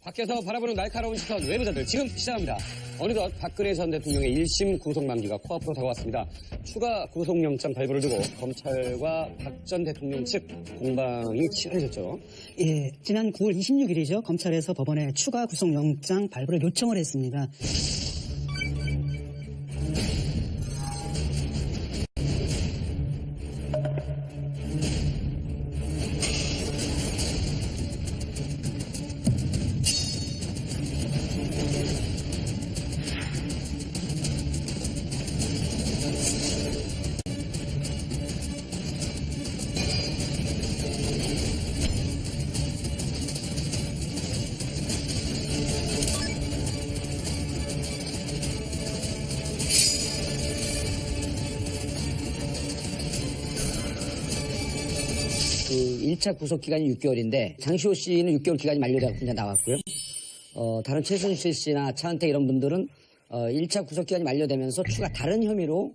밖에서 바라보는 날카로운 시선 외부자들 지금 시작합니다. 어느덧 박근혜 전 대통령의 1심 구속 만기가 코앞으로 다가왔습니다. 추가 구속영장 발부를 두고 검찰과 박 전 대통령 측 공방이 치열해졌죠. 예, 지난 9월 26일이죠. 검찰에서 법원에 추가 구속영장 발부를 요청을 했습니다. 그 1차 구속 기간이 6개월인데 장시호 씨는 6개월 기간이 만료되고 그냥 나왔고요. 다른 최순실 씨나 차은택 이런 분들은 1차 구속 기간이 만료되면서 추가 다른 혐의로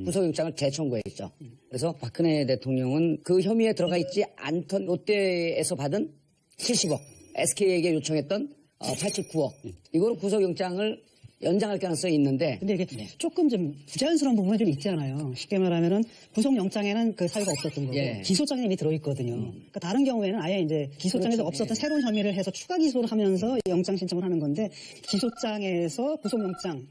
구속영장을 재청구했죠. 그래서 박근혜 대통령은 그 혐의에 들어가 있지 않던 롯데에서 받은 70억, SK에게 요청했던 89억 이거로 구속영장을 연장할 가능성이 있는데. 근데 이게 조금 좀 부자연스러운 부분이 좀 있잖아요. 쉽게 말하면은 구속영장에는 그 사유가 없었던 거고 기소장에 이미 들어있거든요. 그러니까 다른 경우에는 아예 이제 기소장에서 없었던 새로운 혐의를 해서 추가 기소를 하면서 영장 신청을 하는 건데 기소장에서 구속영장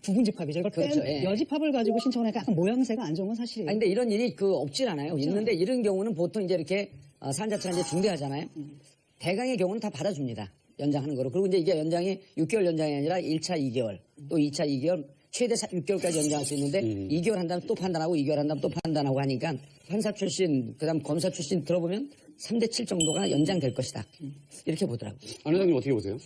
부분 집합이죠. 이걸 뺀 여집합을 가지고 신청을 하니까 약간 모양새가 안 좋은 건 사실이에요. 아니, 근데 이런 일이 없진 않아요. 있는데 이런 경우는 보통 이제 이렇게 사안 자체가 이제 중대하잖아요. 대강의 경우는 다 받아줍니다. 연장하는 거로. 그리고 이제 이게 연장이 6개월 연장이 아니라 1차 2개월, 또 2차 2개월, 최대 6개월까지 연장할 수 있는데 2개월 한 다음에 또 판단하고 2개월 한 다음에 또 판단하고 하니까 판사 출신, 그 다음 검사 출신 들어보면 3대7 정도가 연장될 것이다. 이렇게 보더라고요. 안 회장님 어떻게 보세요?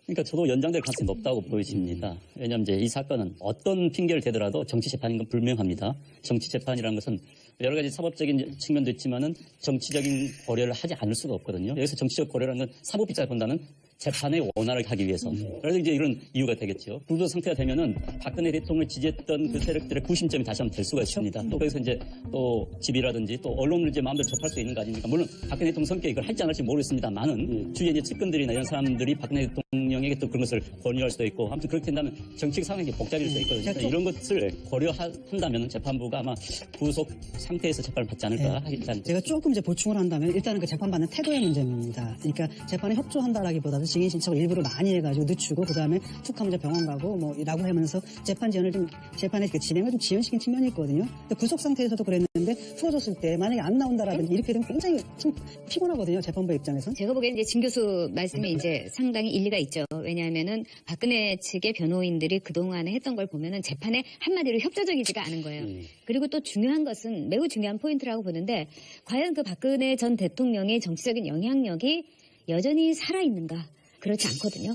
그러니까 저도 연장될 가능성이 높다고 보여집니다. 왜냐하면 이제 이 사건은 어떤 핑계를 대더라도 정치 재판인 건 분명합니다. 정치 재판이라는 것은 여러 가지 사법적인 측면도 있지만은 정치적인 고려를 하지 않을 수가 없거든요. 여기서 정치적 고려라는 건 사법 입장에서 본다는 재판의 원활을 하기 위해서. 그래서 이제 이런 이유가 되겠죠. 구조 상태가 되면은 박근혜 대통령을 지지했던 그 세력들의 구심점이 다시 한번 될 수가 있습니다. 또 그래서 이제 또 집이라든지 또 언론을 이제 마음대로 접할 수 있는 거 아닙니까? 물론 박근혜 대통령 성격이 이걸 할지 안 할지 모르겠습니다만은 주위에 이제 측근들이나 이런 사람들이 박근혜 대통령에게 또 그런 것을 권유할 수도 있고 아무튼 그렇게 된다면 정치 상황이 복잡해질 수 있거든요. 그러니까 이런 것을 고려한다면 재판부가 아마 구속 상태에서 재판을 받지 않을까 하겠다는. 제가 조금 이제 보충을 한다면 일단은 그 재판받는 태도의 문제입니다. 그러니까 재판에 협조한다라기보다도 증인 신청을 일부러 많이 해가지고 늦추고 그 다음에 툭 하면 이제 병원 가고 뭐 라고 하면서 재판 지연을 좀 재판의 그 진행을 좀 지연시킨 측면이 있거든요. 근데 구속 상태에서도 그랬는데 풀어줬을 때 만약에 안 나온다라든지 이렇게 되면 굉장히 좀 피곤하거든요. 재판부 입장에서. 제가 보기에는 이제 진 교수 말씀이 이제 상당히 일리가 있죠. 왜냐하면은 박근혜 측의 변호인들이 그동안에 했던 걸 보면은 재판에 한마디로 협조적이지가 않은 거예요. 그리고 또 중요한 것은 매우 중요한 포인트라고 보는데 과연 그 박근혜 전 대통령의 정치적인 영향력이 여전히 살아있는가? 그렇지 않거든요.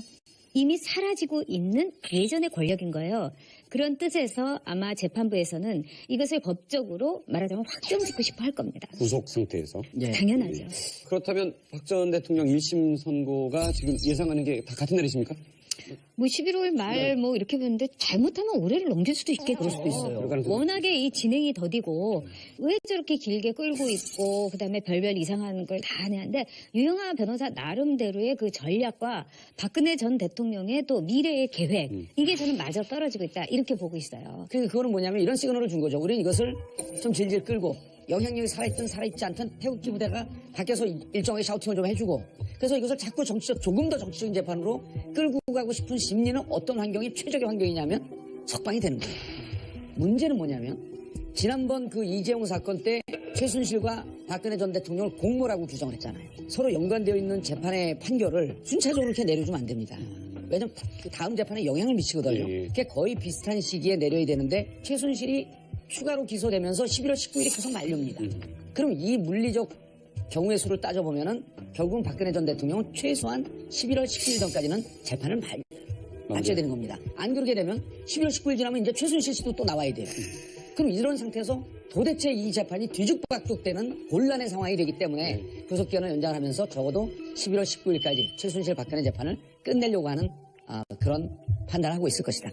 이미 사라지고 있는 예전의 권력인 거예요. 그런 뜻에서 아마 재판부에서는 이것을 법적으로 말하자면 확정짓고 싶어 할 겁니다. 구속 상태에서. 당연하죠. 그렇다면 박 전 대통령 1심 선고가 지금 예상하는 게 다 같은 날이십니까? 뭐 11월 말 뭐 이렇게 보는데 잘못하면 올해를 넘길 수도 있겠죠. 그럴 수도 있어요. 워낙에 이 진행이 더디고 왜 저렇게 길게 끌고 있고 그다음에 별별 이상한 걸 다 하는데 유영하 변호사 나름대로의 그 전략과 박근혜 전 대통령의 또 미래의 계획 이게 저는 마저 떨어지고 있다 이렇게 보고 있어요. 그거는 뭐냐면 이런 시그널을 준 거죠. 우리는 이것을 좀 질질 끌고 영향력이 살아있든 살아있지 않든 태극기 부대가 밖에서 일정하게 샤우팅을 좀 해주고 그래서 이것을 자꾸 조금 더 정치적인 재판으로 끌고 가고 싶은 심리는 어떤 환경이 최적의 환경이냐면 석방이 되는 거예요. 문제는 뭐냐면 지난번 그 이재용 사건 때 최순실과 박근혜 전 대통령을 공모라고 규정을 했잖아요. 서로 연관되어 있는 재판의 판결을 순차적으로 이렇게 내려주면 안 됩니다. 왜냐면 다음 재판에 영향을 미치거든요. 그게 거의 비슷한 시기에 내려야 되는데 최순실이 추가로 기소되면서 11월 19일이 계속 만료입니다. 그럼 이 물리적 경우의 수를 따져보면은 결국은 박근혜 전 대통령은 최소한 11월 19일 전까지는 재판을 마쳐야 되는 겁니다. 안 그러게 되면 11월 19일 지나면 이제 최순실 씨도 또 나와야 돼요. 그럼 이런 상태에서 도대체 이 재판이 뒤죽박죽되는 곤란의 상황이 되기 때문에 구속기간을 연장하면서 적어도 11월 19일까지 최순실 박근혜 재판을 끝내려고 하는 그런 판단을 하고 있을 것이다.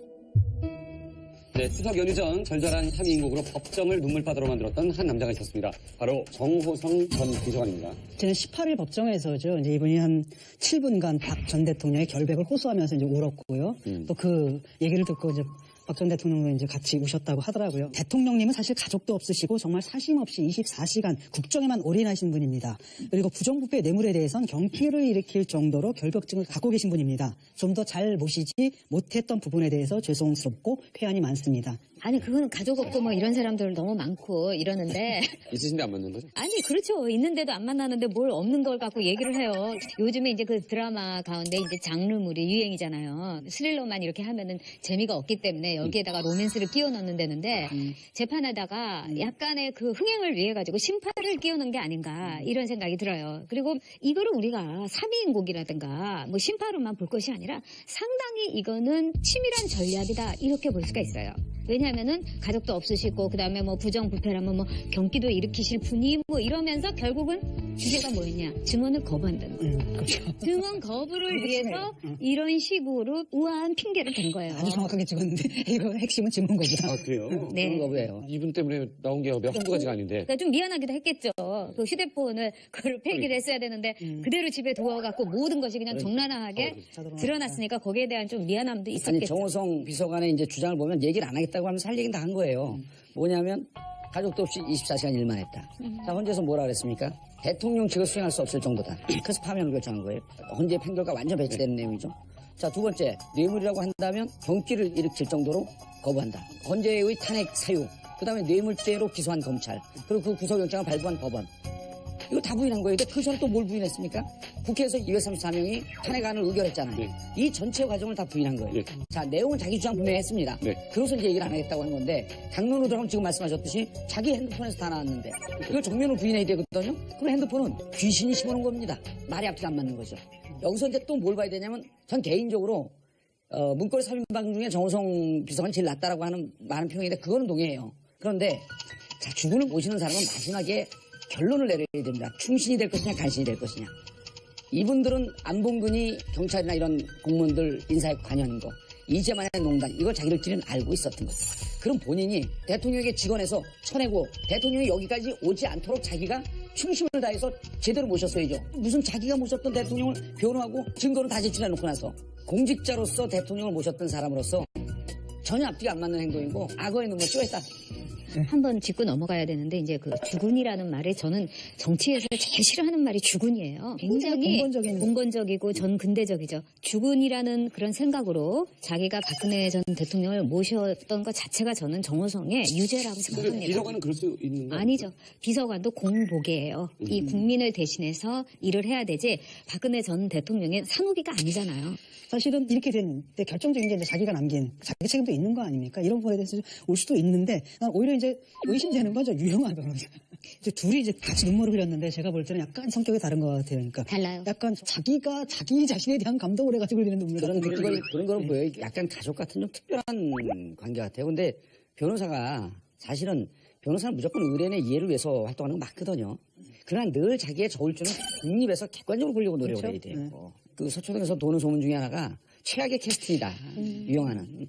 네, 추석 연휴 전 절절한 함의 인국으로 법정을 눈물바다로 만들었던 한 남자가 있었습니다. 바로 정호성 전 비서관입니다. 지난 18일 법정에서죠. 이제 이분이 한 7분간 박 전 대통령의 결백을 호소하면서 이제 울었고요. 또 그 얘기를 듣고 이제 박 전 대통령도 이제 같이 우셨다고 하더라고요. 대통령님은 사실 가족도 없으시고 정말 사심 없이 24시간 국정에만 올인하신 분입니다. 그리고 부정부패 뇌물에 대해선 경기를 일으킬 정도로 결벽증을 갖고 계신 분입니다. 좀 더 잘 모시지 못했던 부분에 대해서 죄송스럽고 회한이 많습니다. 아니 그거는 가족 없고 뭐 이런 사람들 너무 많고 이러는데 있으신데 안 맞는 거죠? 아니 그렇죠. 있는데도 안 만나는데 뭘 없는 걸 갖고 얘기를 해요. 요즘에 이제 그 드라마 가운데 이제 장르물이 유행이잖아요. 스릴러만 이렇게 하면은 재미가 없기 때문에 여기에다가 로맨스를 끼워 넣는 데는데 재판하다가 약간의 그 흥행을 위해 가지고 심파를 끼워 넣은 게 아닌가 이런 생각이 들어요. 그리고 이거를 우리가 삼위인국이라든가 뭐 심파로만 볼 것이 아니라 상당히 이거는 치밀한 전략이다 이렇게 볼 수가 있어요. 왜냐하면은 가족도 없으시고 그다음에 뭐 부정부패라면 뭐 경기도 일으키실 분이 뭐 이러면서 결국은 주제가 뭐였냐 증언을 거부한다는 거예요. 그렇죠. 증언 거부를 위해서 이런 식으로 우아한 핑계를 댄 거예요. 아주 정확하게 찍었는데 이거 핵심은 증언 거부다. 아, 그래요? 네. 그런 거예요. 이분 때문에 나온 게 한두 가지가 아닌데. 그러니까 좀 미안하기도 했겠죠. 그 휴대폰을 그걸 폐기를 했어야 되는데 그대로 집에 두어갖고 모든 것이 그냥 적나라하게 드러났으니까 거기에 대한 좀 미안함도 아니 있었겠죠. 정호성 비서관의 이제 주장을 보면 얘기를 안 하겠다고 하면서 할 얘기는 다 한 거예요. 뭐냐면 가족도 없이 24시간 일만 했다. 자 헌재에서 뭐라 그랬습니까? 대통령 직을 수행할 수 없을 정도다. 그래서 파면을 결정한 거예요. 헌재 판결과 완전 배치되는 내용이죠. 자, 두 번째, 뇌물이라고 한다면 경기를 일으킬 정도로 거부한다. 헌재의 탄핵 사유, 그 다음에 뇌물죄로 기소한 검찰, 그리고 그 구속영장을 발부한 법원. 이거 다 부인한 거예요. 근데 그 전에 또 뭘 부인했습니까? 국회에서 234명이 탄핵안을 의결했잖아요. 네. 이 전체 과정을 다 부인한 거예요. 네. 자, 내용은 자기 주장 분명히 했습니다. 네. 그것을 이제 얘기를 안 하겠다고 하는 건데, 당론으로 들어가면 지금 말씀하셨듯이 자기 핸드폰에서 다 나왔는데, 이걸 정면으로 부인해야 되거든요? 그럼 핸드폰은 귀신이 심어놓은 겁니다. 말이 앞뒤가 안 맞는 거죠. 여기서 이제 또 뭘 봐야 되냐면, 전 개인적으로, 문고리 3인방 중에 정호성 비서관이 제일 낫다라고 하는 많은 평인데, 그거는 동의해요. 그런데, 자, 주군을 모시는 사람은 마지막에 결론을 내려야 됩니다. 충신이 될 것이냐, 간신이 될 것이냐. 이분들은 안봉근이 경찰이나 이런 공무원들 인사에 관여하는 거, 이재만의 농단, 이걸 자기들끼리는 알고 있었던 거. 그럼 본인이 대통령에게 직원해서 쳐내고 대통령이 여기까지 오지 않도록 자기가 충심을 다해서 제대로 모셨어야죠. 무슨 자기가 모셨던 대통령을 변호하고 증거를 다 제출해놓고 나서 공직자로서 대통령을 모셨던 사람으로서 전혀 앞뒤가 안 맞는 행동이고 악어의 눈물 쪼였다. 한번 짚고 넘어가야 되는데 이제 그 주군이라는 말을 저는 정치에서 제일 싫어하는 말이 주군이에요. 굉장히 공건적이고 전 근대적이죠. 주군이라는 그런 생각으로 자기가 박근혜 전 대통령을 모셨던 것 자체가 저는 정호성의 유죄라고 생각합니다. 비서관은 그럴 수 있는 거 아니죠. 비서관도 공복이에요. 이 국민을 대신해서 일을 해야 되지 박근혜 전 대통령의 사무비가 아니잖아요. 사실은 이렇게 된 결정적인 게 이제 자기가 남긴 자기 책임도 있는 거 아닙니까? 이런 거에 대해서 올 수도 있는데 난 오히려 이제 의심되는 거죠. 유영아 변호사. 이제 둘이 이제 같이 눈물을 흘렸는데 제가 볼 때는 약간 성격이 다른 것 같아요. 그러니까 달라요. 약간 자기가 자기 자신에 대한 감동을 해가지고 흘리는 눈물. 그런 거는 보여요. 약간 가족 같은 좀 특별한 관계 같아요. 근데 변호사가 사실은 변호사는 무조건 의뢰인의 이해를 위해서 활동하는 건 맞거든요. 그러나 늘 자기의 저울줄은 국립에서 객관적으로 보려고 노력을 그렇죠? 해야 돼요. 그 서초동에서 도는 소문 중에 하나가 최악의 캐스팅이다. 유영아는.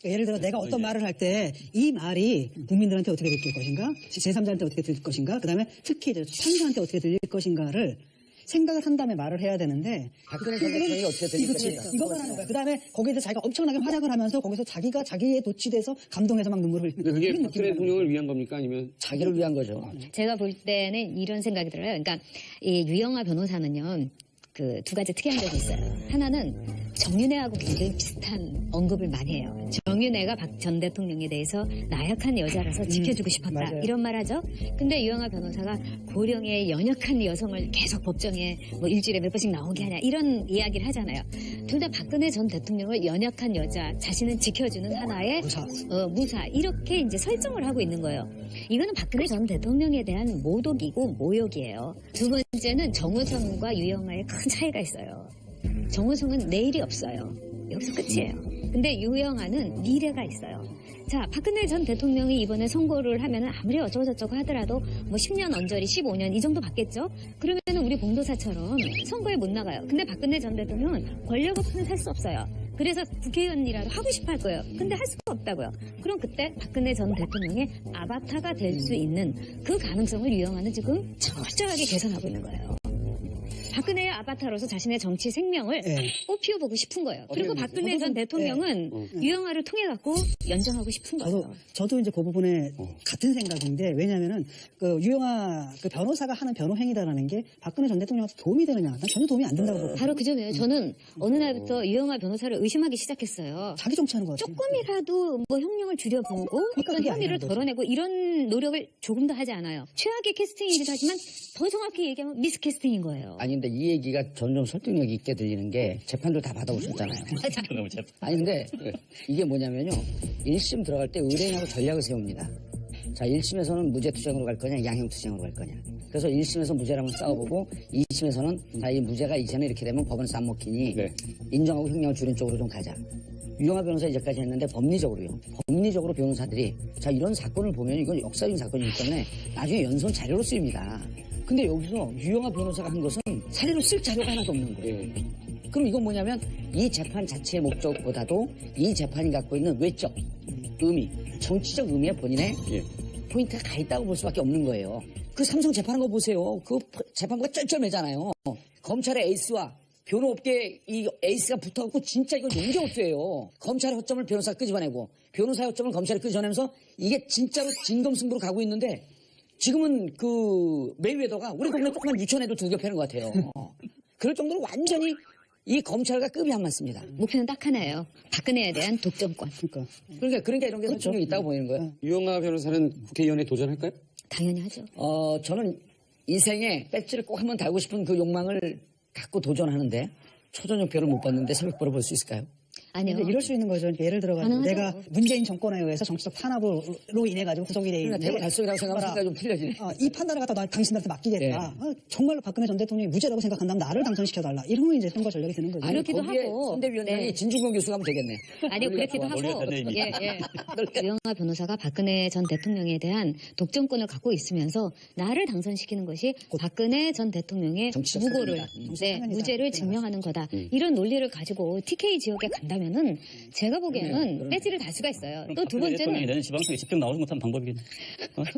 예를 들어 내가 어떤 말을 할 때 이 말이 국민들한테 어떻게 들릴 것인가, 제3자한테 어떻게 들릴 것인가, 그다음에 특히 이제 판사한테 어떻게 들릴 것인가를 생각을 한 다음에 말을 해야 되는데 박근혜 전 대통령이 어떻게 들릴 것인가. 이거만 하는 거야. 그다음에 거기에서 자기가 엄청나게 활약을 하면서 거기서 자기가 자기에 도취돼서 감동해서 막 눈물을 흘리는 그게 그런 박근혜 느낌이에요. 대통령을 위한 겁니까? 아니면 자기를 위한 거죠. 제가 볼 때는 이런 생각이 들어요. 그러니까 이 유영아 변호사는요. 그 두 가지 특이한 점이 있어요. 하나는 정윤회하고 굉장히 비슷한 언급을 많이 해요. 정윤회가 박 전 대통령에 대해서 나약한 여자라서 지켜주고 싶었다. 맞아요. 이런 말 하죠. 근데 유영아 변호사가 고령의 연약한 여성을 계속 법정에 뭐 일주일에 몇 번씩 나오게 하냐 이런 이야기를 하잖아요. 둘 다 박근혜 전 대통령을 연약한 여자, 자신은 지켜주는 하나의 무사 이렇게 이제 설정을 하고 있는 거예요. 이거는 박근혜 전 대통령에 대한 모독이고 모욕이에요. 두 번째는 정호성과 유영아의 큰 차이가 있어요. 정호성은 내일이 없어요. 여기서 끝이에요. 근데 유영아는 미래가 있어요. 자, 박근혜 전 대통령이 이번에 선고를 하면은 아무리 어쩌고저쩌고 하더라도 뭐 10년 언저리 15년 이 정도 받겠죠? 그러면은 우리 봉도사처럼 선거에 못 나가요. 근데 박근혜 전 대통령은 권력 없으면 살 수 없어요. 그래서 국회의원이라도 하고 싶어 할 거예요. 근데 할 수가 없다고요. 그럼 그때 박근혜 전 대통령의 아바타가 될 수 있는 그 가능성을 유영아는 지금 철저하게 계산하고 있는 거예요. 박근혜의 아바타로서 자신의 정치 생명을 꽃피워보고 싶은 거예요. 그리고 박근혜 전 대통령은 유영아를 통해 갖고 연정하고 싶은 거예요. 저도 이제 그 부분에 같은 생각인데, 왜냐면은 그 유영아 그 변호사가 하는 변호 행위다라는 게 박근혜 전 대통령한테 도움이 되느냐? 난 전혀 도움이 안 된다고 보거든요. 바로 그 점이에요. 저는 어느 날부터 유영아 변호사를 의심하기 시작했어요. 자기 정치하는 거 같아요. 조금이라도 뭐 형량을 줄여보고 어떤 그게 혐의를 아니라는 거죠. 덜어내고 이런 노력을 조금도 하지 않아요. 최악의 캐스팅이기도 하지만 더 정확히 얘기하면 미스캐스팅인 거예요. 아니 근데 이 얘기가 점점 설득력이 있게 들리는 게 재판들 다 받아오셨잖아요. 너무 재판. 아니 근데 이게 뭐냐면요. 1심 들어갈 때 의뢰인하고 전략을 세웁니다. 자, 1심에서는 무죄 투쟁으로 갈 거냐, 양형 투쟁으로 갈 거냐. 그래서 1심에서 무죄를 한번 싸워보고 2심에서는 다 이 무죄가 이전에 이렇게 되면 법원에서 안 먹히니 인정하고 형량을 줄인 쪽으로 좀 가자. 유영아 변호사 이제까지 했는데 법리적으로요. 법리적으로 변호사들이 자, 이런 사건을 보면 이건 역사적인 사건이기 때문에 나중에 연손 자료로 쓰입니다. 근데 여기서 유영아 변호사가 한 것은 사례로 쓸 자료가 하나도 없는 거예요. 그럼 이건 뭐냐면 이 재판 자체의 목적보다도 이 재판이 갖고 있는 외적 의미, 정치적 의미에 본인의 포인트가 가 있다고 볼 수밖에 없는 거예요. 그 삼성 재판한 거 보세요. 그 재판부가 쩔쩔매잖아요. 검찰의 에이스와 변호업계 이 에이스가 붙어갖고 진짜 이건 용정업소예요. 검찰의 허점을 변호사가 끄집어내고 변호사의 허점을 검찰이 끄집어내면서 이게 진짜로 진검승부로 가고 있는데 지금은 그 메이웨더가 우리 동네 조그만 유치원에도 두개 패는 것 같아요. 그럴 정도로 완전히 이 검찰과 급이 안 맞습니다. 목표는 딱 하나예요. 박근혜에 대한 독점권. 그러니까 이런 게 설득력이 있다고 보이는 거예요. 유영아 변호사는 국회의원에 도전할까요? 당연히 하죠. 저는 인생에 배지를 꼭 한번 달고 싶은 그 욕망을 갖고 도전하는데 초저녁표를 못 받는데 새벽표를 볼 수 있을까요? 아니요. 근데 이럴 수 있는 거죠. 그러니까 예를 들어가지고 가능하죠. 내가 문재인 정권에 의해서 정치적 탄압으로 인해 가지고 구속이 돼 그러니까 있는데 대구 달성이라고 생각하면 생각이 좀 풀려지네. 이 판단을 갖다 나 당신들한테 맡기겠다. 정말로 박근혜 전 대통령이 무죄라고 생각한다면 나를 당선시켜달라. 이러면 이제 선거 전략이 되는 거죠. 아니, 그렇기도 거기에 하고. 선대위원장이 네. 진중권 교수가 하면 되겠네. 아니요, 그렇기도 하고. 원래 예. 유영아 변호사가 박근혜 전 대통령에 대한 독점권을 갖고 있으면서 나를 당선시키는 것이 박근혜 전 대통령의 정치적 무고를, 사건이다. 무죄를 증명하는 거다. 이런 논리를 가지고 TK 지역에 간다면은 제가 보기에는 배지를 달 수가 있어요. 또 두 대통령이 번째는 내년 지방선거에 집중 나오지 못한 방법이겠네.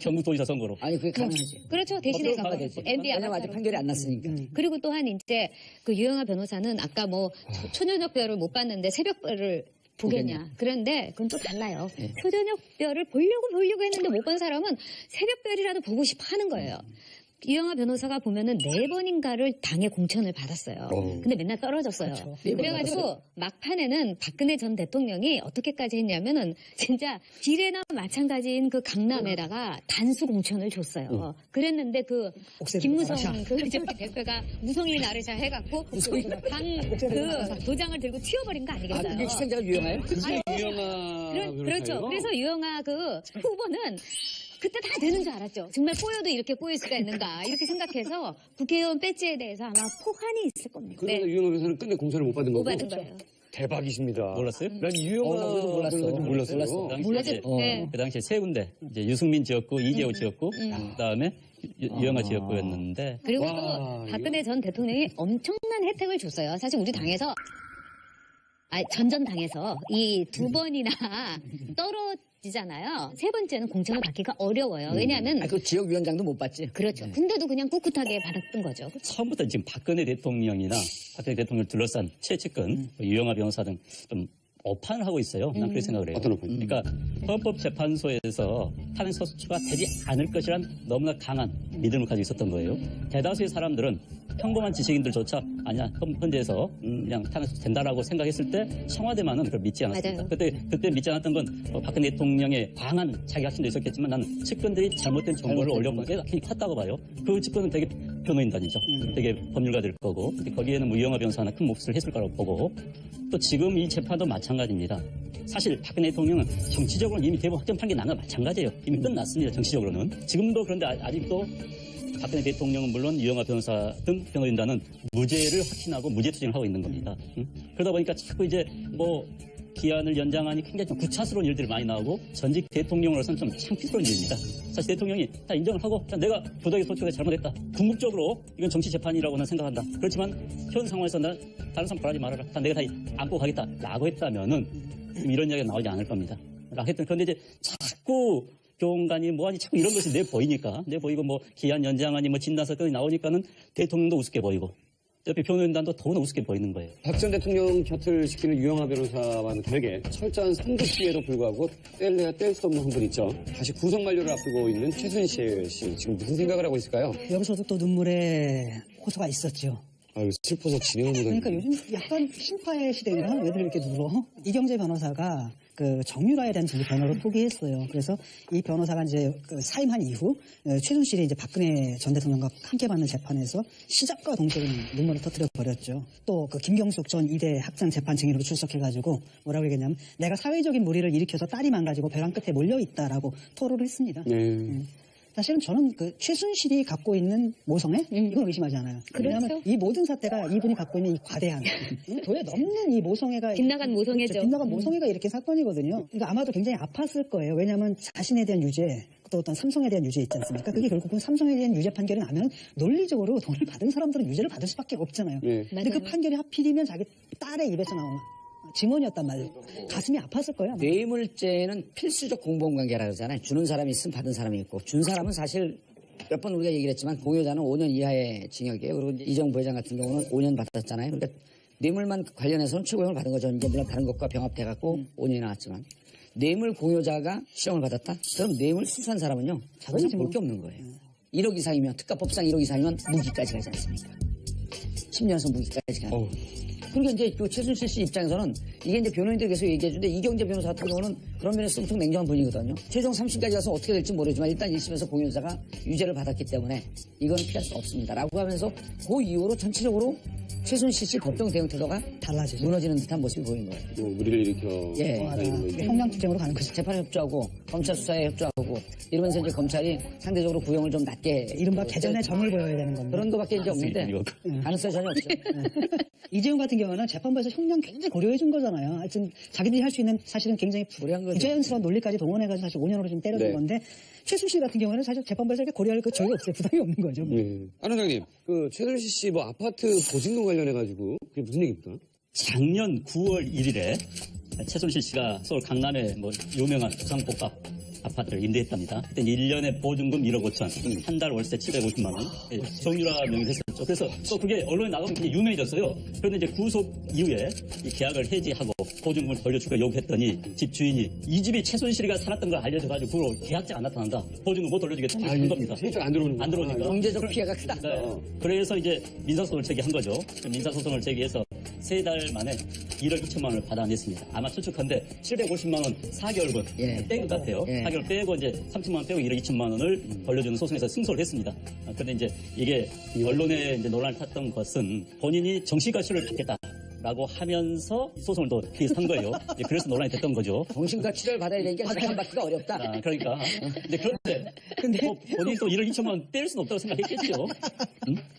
전국 도지사 선거로. 아니, 그게 가능하지. 그렇죠. 대신에 가야 되지. MB 왜냐면 아직 판결이 안 났으니까. 그리고 또한 이제 그 유영아 변호사는 아까 뭐 초저녁별을 못 봤는데 새벽별을 보겠냐. 그런데 그건 또 달라요. 초저녁별을 보려고 했는데 못 본 사람은 새벽별이라도 보고 싶어 하는 거예요. 유영아 변호사가 보면은 4번인가를 당에 공천을 받았어요. 근데 맨날 떨어졌어요. 그래가지고 막판에는 박근혜 전 대통령이 어떻게까지 했냐면은 진짜 비례나 마찬가지인 그 강남에다가 단수 공천을 줬어요. 그랬는데 그 김무성 그 저기 대표가 무성이 나르샤 해갖고 그 도장을 들고 튀어버린 거 아니겠어요? 그게 희생자가 유영아예요? 유영아 그렇죠. 그래서 유영아 그 후보는 그때 다 되는 줄 알았죠. 정말 꼬여도 이렇게 꼬일 수가 있는가 이렇게 생각해서 국회의원 배지에 대해서 아마 포환이 있을 겁니다. 그러나 유영아 변호사는 끝내 공천을 못 받은 못 거고. 받은 거예요. 몰랐어요? 대박이십니다. 난 나도 유영아 변호사는 몰랐어요. 그 당시에, 몰랐죠. 이제 네. 그 당시에 세 군데, 이제 유승민 지역구, 이재호 지역구, 그다음에 유영아 지역구였는데 그리고 와, 또 박근혜 전 대통령이 엄청난 혜택을 줬어요. 사실 우리 당에서 전전당에서 이 2번이나 떨어지잖아요. 세 번째는 공천을 받기가 어려워요. 왜냐하면 그 지역위원장도 못 받지. 그렇죠. 근데도 그냥 꿋꿋하게 받았던 거죠. 처음부터 지금 박근혜 대통령이나 박근혜 대통령을 둘러싼 최측근, 유영아 변호사 등 좀 오판을 하고 있어요. 난 그렇게 생각을 해요. 어떤 오판? 그러니까 헌법재판소에서 탄핵 소추가 되지 않을 것이란 너무나 강한 믿음을 가지고 있었던 거예요. 대다수의 사람들은 평범한 지식인들조차 아니야 헌재에서 그냥 탄핵 소추 된다라고 생각했을 때 청와대만은 그걸 믿지 않았습니다. 맞아요. 그때 믿지 않았던 건 박근혜 대통령의 강한 자기 확신도 있었겠지만 나는 측근들이 잘못된 정보를 올려본 게 굉장히 컸다고 봐요. 그 측근은 되게 변호인단이죠. 되게 법률가들 거고 거기에는 뭐 유영아 변호사 하나 큰 몫을 했을 거라고 보고 또 지금 이 재판도 마찬가지입니다. 사실 박근혜 대통령은 정치적으로는 이미 대법원 확정 판결이 난 건 마찬가지예요. 이미 끝났습니다. 정치적으로는. 지금도 그런데 아직도 박근혜 대통령은 물론 유영아 변호사 등 변호인단은 무죄를 확신하고 무죄 투쟁을 하고 있는 겁니다. 그러다 보니까 자꾸 이제 뭐 기한을 연장하니 굉장히 좀 구차스러운 일들이 많이 나오고 전직 대통령으로서는 좀 창피스러운 일입니다. 사실 대통령이 다 인정을 하고 내가 부덕에 소추가 잘못했다. 궁극적으로 이건 정치 재판이라고는 생각한다. 그렇지만 현 상황에서 나 다른 사람 바라지 말아라. 다 내가 다 안고 가겠다라고 했다면은 이런 이야기가 나오지 않을 겁니다. 그런데 이제 자꾸 교원관이 뭐하니 자꾸 이런 것이 내 보이고 뭐 기한 연장하니 뭐 진단 사건이 나오니까는 대통령도 우습게 보이고 옆에 변호인단도 더욱 우습게 보이는 거예요. 박 전 대통령 곁을 지키는 유영하 변호사와는 다르게 철저한 상급기에도 불구하고 뗄래야 뗄 수 없는 한 분 있죠. 다시 구속 만료를 앞두고 있는 최순실 씨 지금 무슨 생각을 하고 있을까요? 여기서도 또 눈물의 호소가 있었죠. 아유 슬퍼서 진행을 못하는. 그러니까 요즘 약간 신파의 시대인가? 왜들 이렇게 눌러? 이경재 변호사가 그 정유라에 대한 변호를 포기했어요. 그래서 이 변호사가 이제 그 사임한 이후 최순실이 이제 박근혜 전 대통령과 함께 받는 재판에서 시작과 동시에 눈물을 터뜨려 버렸죠. 또 그 김경숙 전 이대 학장 재판 증인으로 출석해가지고 뭐라고 얘기했냐면 내가 사회적인 무리를 일으켜서 딸이 망가지고 벼랑 끝에 몰려 있다라고 토로를 했습니다. 사실은 저는 그 최순실이 갖고 있는 모성애 이건 의심하지 않아요. 그렇죠. 왜냐하면 이 모든 사태가 이분이 갖고 있는 이 과대한 도에 넘는 이 모성애가 빗나간 모성애죠. 그렇죠. 빗나간 모성애가 일으킨 사건이거든요. 그러니까 아마도 굉장히 아팠을 거예요. 왜냐하면 자신에 대한 유죄 또 어떤 삼성에 대한 유죄 있지 않습니까? 그게 결국은 삼성에 대한 유죄 판결이 나면 논리적으로 돈을 받은 사람들은 유죄를 받을 수밖에 없잖아요. 근데 그 판결이 하필이면 자기 딸의 입에서 나온 증언이었단 말이에요. 가슴이 아팠을 거예요. 아마. 뇌물죄는 필수적 공범관계라 그러잖아요. 주는 사람이 있으면 받은 사람이 있고 준 사람은 사실 몇 번 우리가 얘기를 했지만 공여자는 5년 이하의 징역이에요. 그리고 이제 이정 부회장 같은 경우는 5년 받았잖아요. 그러니까 뇌물만 관련해서는 최고형을 받은 거죠. 이제 물론 다른 것과 병합돼갖고 5년이 나왔지만 뇌물 공여자가 시정을 받았다? 그럼 뇌물 수수한 사람은요. 자기는 볼 게 없는 거예요. 1억 이상이면 특가법상 1억 이상이면 무기까지 가지 않습니까? 10년에서 무기까지 가요. 그러니까 이제 그 최순실 씨 입장에서는 이게 이제 변호인들이 계속 얘기해주는데 이경재 변호사 같은 경우는 그런 면에서 엄청 냉정한 분이거든요. 최종 3심까지 가서 어떻게 될지 모르지만 일단 1심에서 공여자가 유죄를 받았기 때문에 이건 피할 수 없습니다. 라고 하면서 그 이후로 전체적으로 최순실 씨 법정 대응 태도가 달라지죠. 무너지는 듯한 모습이 보이는 거예요. 뭐 무리를 일으켜 예. 형량투쟁으로 가는 거죠. 재판에 협조하고 검찰 수사에 협조하고 이러면서 이제 검찰이 상대적으로 구형을 좀 낮게 이른바 개전의 정을 보여야 되는 겁니다. 그런 거밖에 이제 없는데 가능성이 전혀 없죠. 이재용 같은 경우는 재판부에서 형량 굉장히 고려해 준 거잖아요. 하여튼 자기들이 할 수 있는 사실은 굉장히 무리한 거죠. 부자연스러운 논리까지 동원해가지고 사실 5년으로 좀 때려준 네. 건데 최순실 같은 경우는 사실 재판부에서 이렇게 고려할 그 저희가 없어요. 부담이 없는 거죠. 안 원장님, 그 최순실 씨 뭐 아파트 보증금 관련해가지고 그게 무슨 얘기입니까? 작년 9월 1일에 최순실 씨가 서울 강남에 뭐 유명한 부상복합 아파트를 임대했답니다. 그때 1년에 보증금 1억 5천, 한 달 월세 750만 원, 정유라 명의로 했었죠. 그래서 또 그게 언론에 나가면 굉장히 유명해졌어요. 그런데 이제 구속 이후에 이 계약을 해지하고 보증금을 돌려주고 요구했더니 집 주인이 이 집이 최순실이가 살았던 걸 알려줘가지고 그로 계약자가 안 나타난다. 보증금 못 돌려주겠다. 한 겁니다. 세입자가 안 들어오는 거야. 안 들어오니까. 경제적 피해가 크다. 네. 그래서 이제 민사소송을 제기한 거죠. 민사소송을 제기해서 3달 만에 1억 2천만 원을 받아냈습니다. 아마 추측한데 750만 원 4개월분 뺀 것 같아요. 4개월 빼고 이제 3천만 원 빼고 1억 2천만 원을 돌려주는 소송에서 승소를 했습니다. 그런데 이제 이게 언론에 이제 논란을 탔던 것은 본인이 정신과치료를 받겠다라고 하면서 소송을 또 기획한 거예요. 그래서 논란이 됐던 거죠. 정신과 치료를 받아야 되니까 재판받기가 어렵다. 그러니까. 근데 뭐 본인이 또 1억 2천만 원 뗄 수는 없다고 생각했겠죠.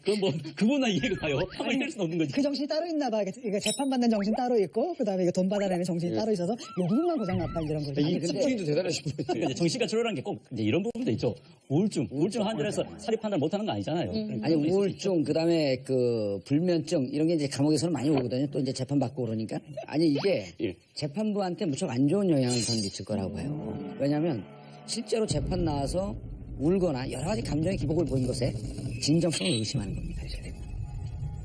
그럼 뭐 그분나 이해가 가요. 한번 뗄 수는 없는 거지. 그 정신이 따로 있나 봐. 이게 재판받는 정신 따로 있고 그다음에 이게 돈 받아내는 정신이 따로 있어서 요 부분만 고장났다 이런 거죠. 이 집주인도 대단하신 분이에요. 그러니까 이제 정신과 치료라는 게 꼭 이런 부분도 있죠. 우울증 환자라서 사리 판단 못하는 거 아니잖아요. 아니 우울증 그다음에 그 불면증 이런 게 이제 감옥에서는 많이 오거든요. 또 이제 재판 받고 그러니까 아니 이게 재판부한테 무척 안 좋은 영향을 전 미칠 거라고 봐요. 왜냐하면 실제로 재판 나와서 울거나 여러 가지 감정의 기복을 보인 것에 진정성을 의심하는 겁니다.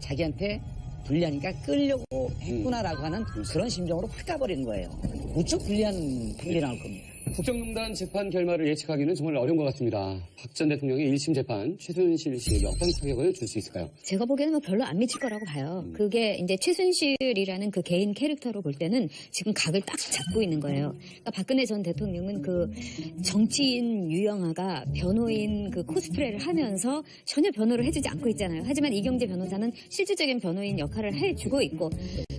자기한테 불리하니까 끌려고 했구나라고 하는 그런 심정으로 확 가버리는 거예요. 무척 불리한 판결이 나올 겁니다. 국정농단 재판 결말을 예측하기는 정말 어려운 것 같습니다. 박 전 대통령의 1심 재판 최순실 씨에게 어떤 타격을 줄 수 있을까요? 제가 보기에는 뭐 별로 안 미칠 거라고 봐요. 그게 이제 최순실이라는 그 개인 캐릭터로 볼 때는 지금 각을 딱 잡고 있는 거예요. 그러니까 박근혜 전 대통령은 그 정치인 유영하가 변호인 그 코스프레를 하면서 전혀 변호를 해주지 않고 있잖아요. 하지만 이경재 변호사는 실질적인 변호인 역할을 해주고 있고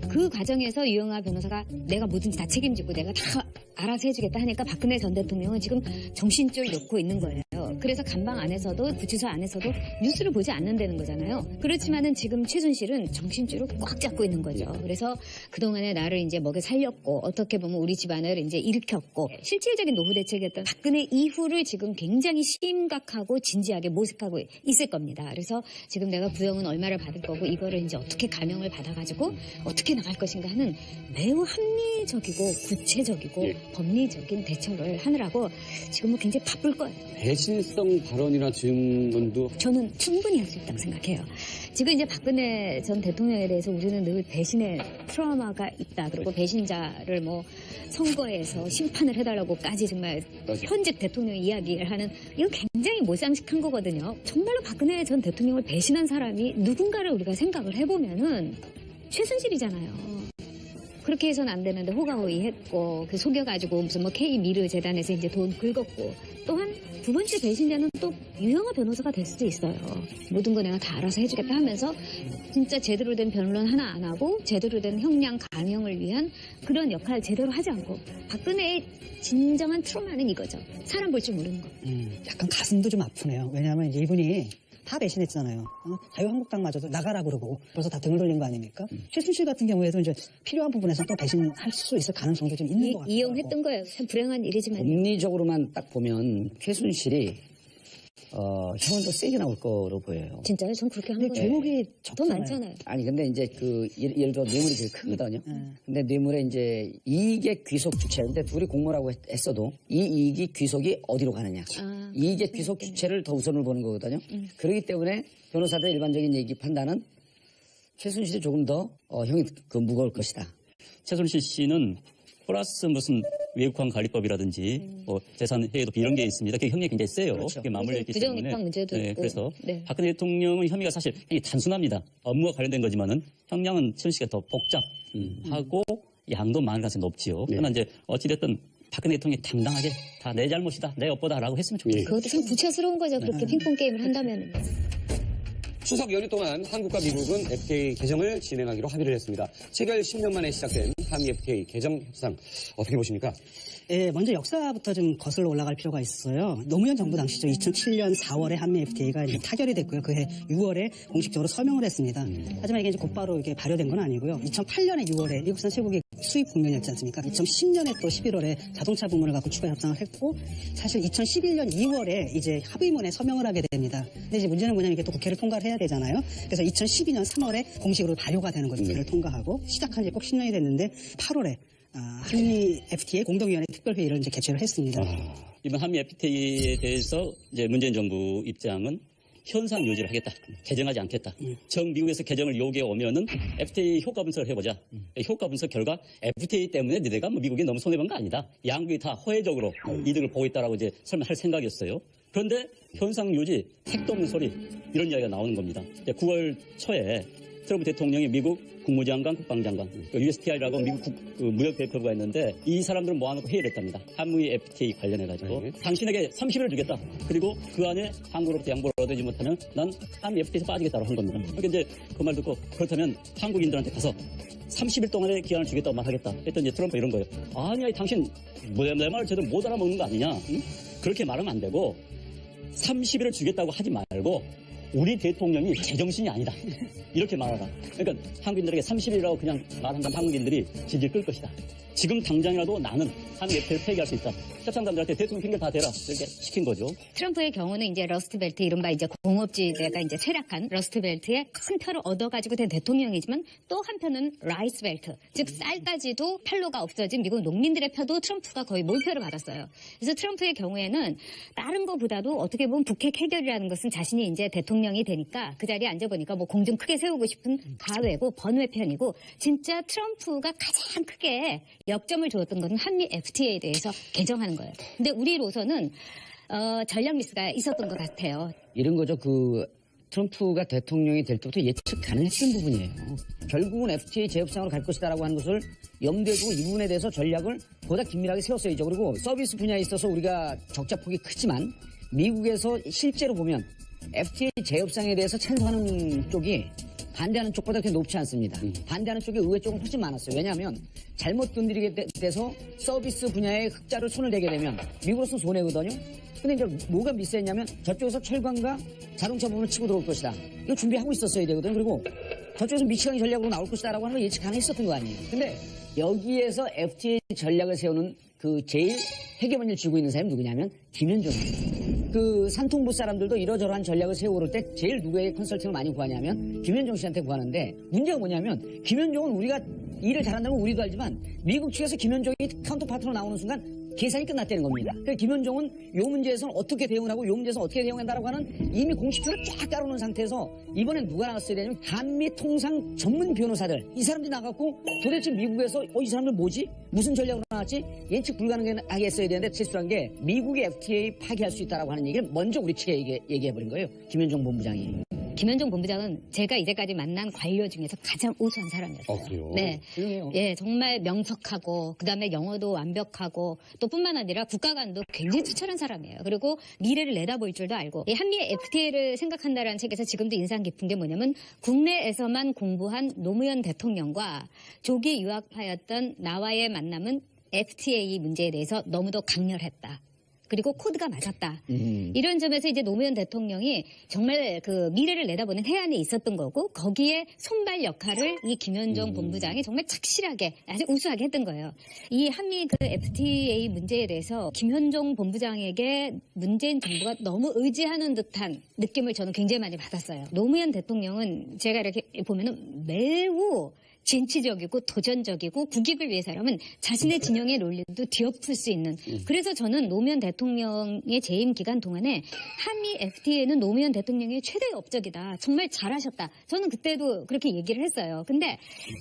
그 과정에서 유영하 변호사가 내가 뭐든지 다 책임지고 내가 다 알아서 해주겠다 하니까 박 박근혜 전 대통령은 지금 정신줄 놓고 있는 거예요. 그래서 감방 안에서도 구치소 안에서도 뉴스를 보지 않는다는 거잖아요. 그렇지만은 지금 최순실은 정신줄을 꽉 잡고 있는 거죠. 그래서 그동안에 나를 이제 먹여 살렸고 어떻게 보면 우리 집안을 이제 일으켰고 실질적인 노후 대책이었던 박근혜 이후를 지금 굉장히 심각하고 진지하게 모색하고 있을 겁니다. 그래서 지금 내가 부영은 얼마를 받을 거고 이거를 이제 어떻게 감형을 받아가지고 어떻게 나갈 것인가 하는 매우 합리적이고 구체적이고 법리적인 대처를 하느라고 지금 뭐 굉장히 바쁠 거예요. 배신성 발언이나 증언도 저는 충분히 할 수 있다고 생각해요. 지금 이제 박근혜 전 대통령에 대해서 우리는 늘 배신의 트라우마가 있다. 그리고 배신자를 뭐 선거에서 심판을 해달라고까지 정말 현직 대통령 이야기를 하는 이건 굉장히 모상식한 거거든요. 정말로 박근혜 전 대통령을 배신한 사람이 누군가를 우리가 생각을 해보면은 최순실이잖아요. 그렇게 해서는 안 되는데 호가호위 했고 그 속여가지고 무슨 뭐 K미르 재단에서 이제 돈 긁었고 또한 두 번째 배신자는 또 유영아 변호사가 될 수도 있어요. 모든 거 내가 다 알아서 해주겠다 하면서 진짜 제대로 된 변론 하나 안 하고 제대로 된 형량 감형을 위한 그런 역할 제대로 하지 않고 박근혜의 진정한 트라우마는 이거죠. 사람 볼 줄 모르는 거. 약간 가슴도 좀 아프네요. 왜냐하면 이제 이분이 다 배신했잖아요. 자유한국당마저도 나가라 그러고 벌써 다 등을 돌린 거 아닙니까? 최순실 같은 경우에도 이제 필요한 부분에서 또 배신할 수 있을 가능성도 좀 있는 것 같아요. 이용했던 거예요. 참 불행한 일이지만. 법리적으로만 딱 보면 최순실이 형은 더 세게 나올 거로 보여요. 진짜요? 전 그렇게 한 근데 거예요. 죄목이 더 적잖아요. 많잖아요. 아니 근데 이제 예를 들어 뇌물이 되게 크거든요. 근데 뇌물에 이제 이익의 귀속 주체인데 둘이 공모라고 했어도 이 이익이 귀속이 어디로 가느냐. 이익의 귀속 주체를 더 우선을 보는 거거든요. 그렇기 때문에 변호사들 일반적인 얘기 판단은 최순실이 조금 더 형이 무거울 것이다. 최순실 씨는 플러스 무슨 외국환 관리법이라든지 뭐 재산 해외도피 이런 게 있습니다. 그게 혐의가 굉장히 세요. 그렇죠. 그게 맞물려 있기 부정 때문에. 입학 문제도 있고. 그래서 네. 박근혜 대통령의 혐의가 사실 굉장히 단순합니다. 업무와 관련된 거지만은 형량은 최순실 씨가 더 복잡하고 양도 많을 가능성이 높지요. 그러나 이제 어찌됐든 박근혜 대통령이 당당하게 다 내 잘못이다, 내 업보다라고 했으면 좋겠어요. 그것도 참 부차스러운 거죠. 그렇게 핑퐁 게임을 한다면. 추석 연휴 동안 한국과 미국은 FTA 개정을 진행하기로 합의를 했습니다. 체결 10년 만에 시작된 한미 FTA 개정 협상 어떻게 보십니까? 예, 먼저 역사부터 좀 거슬러 올라갈 필요가 있어요. 노무현 정부 당시죠. 2007년 4월에 한미 FTA가 이제 타결이 됐고요. 그해 6월에 공식적으로 서명을 했습니다. 하지만 이게 이제 곧바로 이게 발효된 건 아니고요. 2008년에 6월에 미국산 쇠고기 수입 국면이었지 않습니까? 2010년에 또 11월에 자동차 부문을 갖고 추가 협상을 했고 사실 2011년 2월에 이제 합의문에 서명을 하게 됩니다. 근데 이제 문제는 뭐냐면 이게 또 국회를 통과를 해야 되잖아요. 그래서 2012년 3월에 공식으로 발효가 되는 거죠. 국회를 통과하고 시작한 지 꼭 10년이 됐는데 8월에 한미 FTA 공동위원회 특별회의를 이제 개최를 했습니다. 이번 한미 FTA에 대해서 이제 문재인 정부 입장은 현상 유지를 하겠다. 개정하지 않겠다. 정 미국에서 개정을 요구해 오면은 FTA 효과 분석을 해보자. 효과 분석 결과 FTA 때문에 너네가 뭐 미국이 너무 손해본 거 아니다. 양국이 다 호혜적으로 이득을 보고 있다라고 이제 설명할 생각이었어요. 그런데 현상 유지, 택도 없는 소리 이런 이야기가 나오는 겁니다. 9월 초에 트럼프 대통령이 미국 국무장관, 국방장관, USTR이라고 미국 무역 대표가 있는데 이 사람들은 모아놓고 회의를 했답니다. 한미 FTA 관련해가지고 당신에게 30일을 주겠다. 그리고 그 안에 한국으로부터 양보를 얻지 못하면 난 한미 FTA에서 빠지겠다고 한 겁니다. 그러니까 이제 그 말 듣고 그렇다면 한국인들한테 가서 30일 동안의 기한을 주겠다고 말하겠다. 했더니 트럼프 이런 거예요. 아니야, 당신 내 말을 제대로 못 알아먹는 거 아니냐. 응? 그렇게 말하면 안 되고 30일을 주겠다고 하지 말고 우리 대통령이 제정신이 아니다. 이렇게 말하라. 그러니까 한국인들에게 30일이라고 그냥 말한다면 한국인들이 질질 끌 것이다. 지금 당장이라도 나는 한미 FTA를 폐기할 수 있다. 협상단들한테 대통령 핑계 다 대라. 이렇게 시킨 거죠. 트럼프의 경우는 이제 러스트벨트 이른바 이제 공업지대가 이제 쇠락한 러스트벨트의 큰 표를 얻어가지고 된 대통령이지만 또 한편은 라이스벨트 즉 쌀까지도 판로가 없어진 미국 농민들의 표도 트럼프가 거의 몰표를 받았어요. 그래서 트럼프의 경우에는 다른 것보다도 어떻게 보면 북핵 해결이라는 것은 자신이 이제 대통령이 되니까 그 자리에 앉아보니까 뭐 공중 크게 세우고 싶은 가외고 번외편이고 진짜 트럼프가 가장 크게 역점을 주었던 것은 한미 FTA에 대해서 개정하는 거예요. 근데 우리로서는 전략 미스가 있었던 것 같아요. 이런 거죠. 트럼프가 대통령이 될 때부터 예측 가능했던 부분이에요. 결국은 FTA 재협상으로 갈 것이다라고 하는 것을 염두에 두고 이 부분에 대해서 전략을 보다 긴밀하게 세웠어야죠. 그리고 서비스 분야에 있어서 우리가 적자폭이 크지만 미국에서 실제로 보면 FTA 재협상에 대해서 찬성하는 쪽이 반대하는 쪽보다 그렇게 높지 않습니다. 반대하는 쪽이 의회 쪽은 훨씬 많았어요. 왜냐하면 잘못 건드리게 돼서 서비스 분야에 흑자를 손을 대게 되면 미국으로서는 손해거든요. 근데 이제 뭐가 미세했냐면 저쪽에서 철강과 자동차 부분을 치고 들어올 것이다. 이거 준비하고 있었어야 되거든요. 그리고 저쪽에서 미치광이 전략으로 나올 것이다라고 하는 걸 예측 가능했었던 거 아니에요. 근데 여기에서 FTA 전략을 세우는 그 제일 헤게모니를 쥐고 있는 사람이 누구냐면 김현종입니다. 그 산통부 사람들도 이러저러한 전략을 세우고 때 제일 누구에게 컨설팅을 많이 구하냐면 김현종 씨한테 구하는데 문제가 뭐냐면 김현종은 우리가 일을 잘한다는 건 우리도 알지만 미국 측에서 김현종이 카운터파트로 나오는 순간 계산이 끝났다는 겁니다. 그러니까 김현종은 요 문제에서는 어떻게 대응을 하고 요 문제에서는 어떻게 대응한다라고 하는 이미 공식표를 쫙 깔아놓은 상태에서 이번엔 누가 나갔어야 되냐면 한미 통상 전문 변호사들 이 사람들이 나갔고 도대체 미국에서 이 사람들 뭐지? 무슨 전략으로 나왔지? 예측 불가능하게 했어야 되는데 실수한 게 미국의 FTA 파기할 수 있다라고 하는 얘기를 먼저 우리 측에 얘기해버린 거예요. 김현종 본부장이. 김현종 본부장은 제가 이제까지 만난 관료 중에서 가장 우수한 사람이었어요. 그래요? 네. 그러네요. 예, 정말 명석하고 그다음에 영어도 완벽하고 또 뿐만 아니라 국가관도 굉장히 투철한 사람이에요. 그리고 미래를 내다볼 줄도 알고 이 한미 FTA를 생각한다라는 책에서 지금도 인상 깊은 게 뭐냐면 국내에서만 공부한 노무현 대통령과 조기 유학파였던 나와의 만남은 FTA 문제에 대해서 너무도 강렬했다. 그리고 코드가 맞았다. 이런 점에서 이제 노무현 대통령이 정말 그 미래를 내다보는 해안에 있었던 거고 거기에 손발 역할을 이 김현종 본부장이 정말 착실하게 아주 우수하게 했던 거예요. 이 한미 그 FTA 문제에 대해서 김현종 본부장에게 문재인 정부가 너무 의지하는 듯한 느낌을 저는 굉장히 많이 받았어요. 노무현 대통령은 제가 이렇게 보면은 매우 진취적이고 도전적이고 국익을 위해서라면 자신의 진영의 논리도 뒤엎을 수 있는 그래서 저는 노무현 대통령의 재임 기간 동안에 한미 FTA는 노무현 대통령의 최대의 업적이다. 정말 잘하셨다. 저는 그때도 그렇게 얘기를 했어요. 근데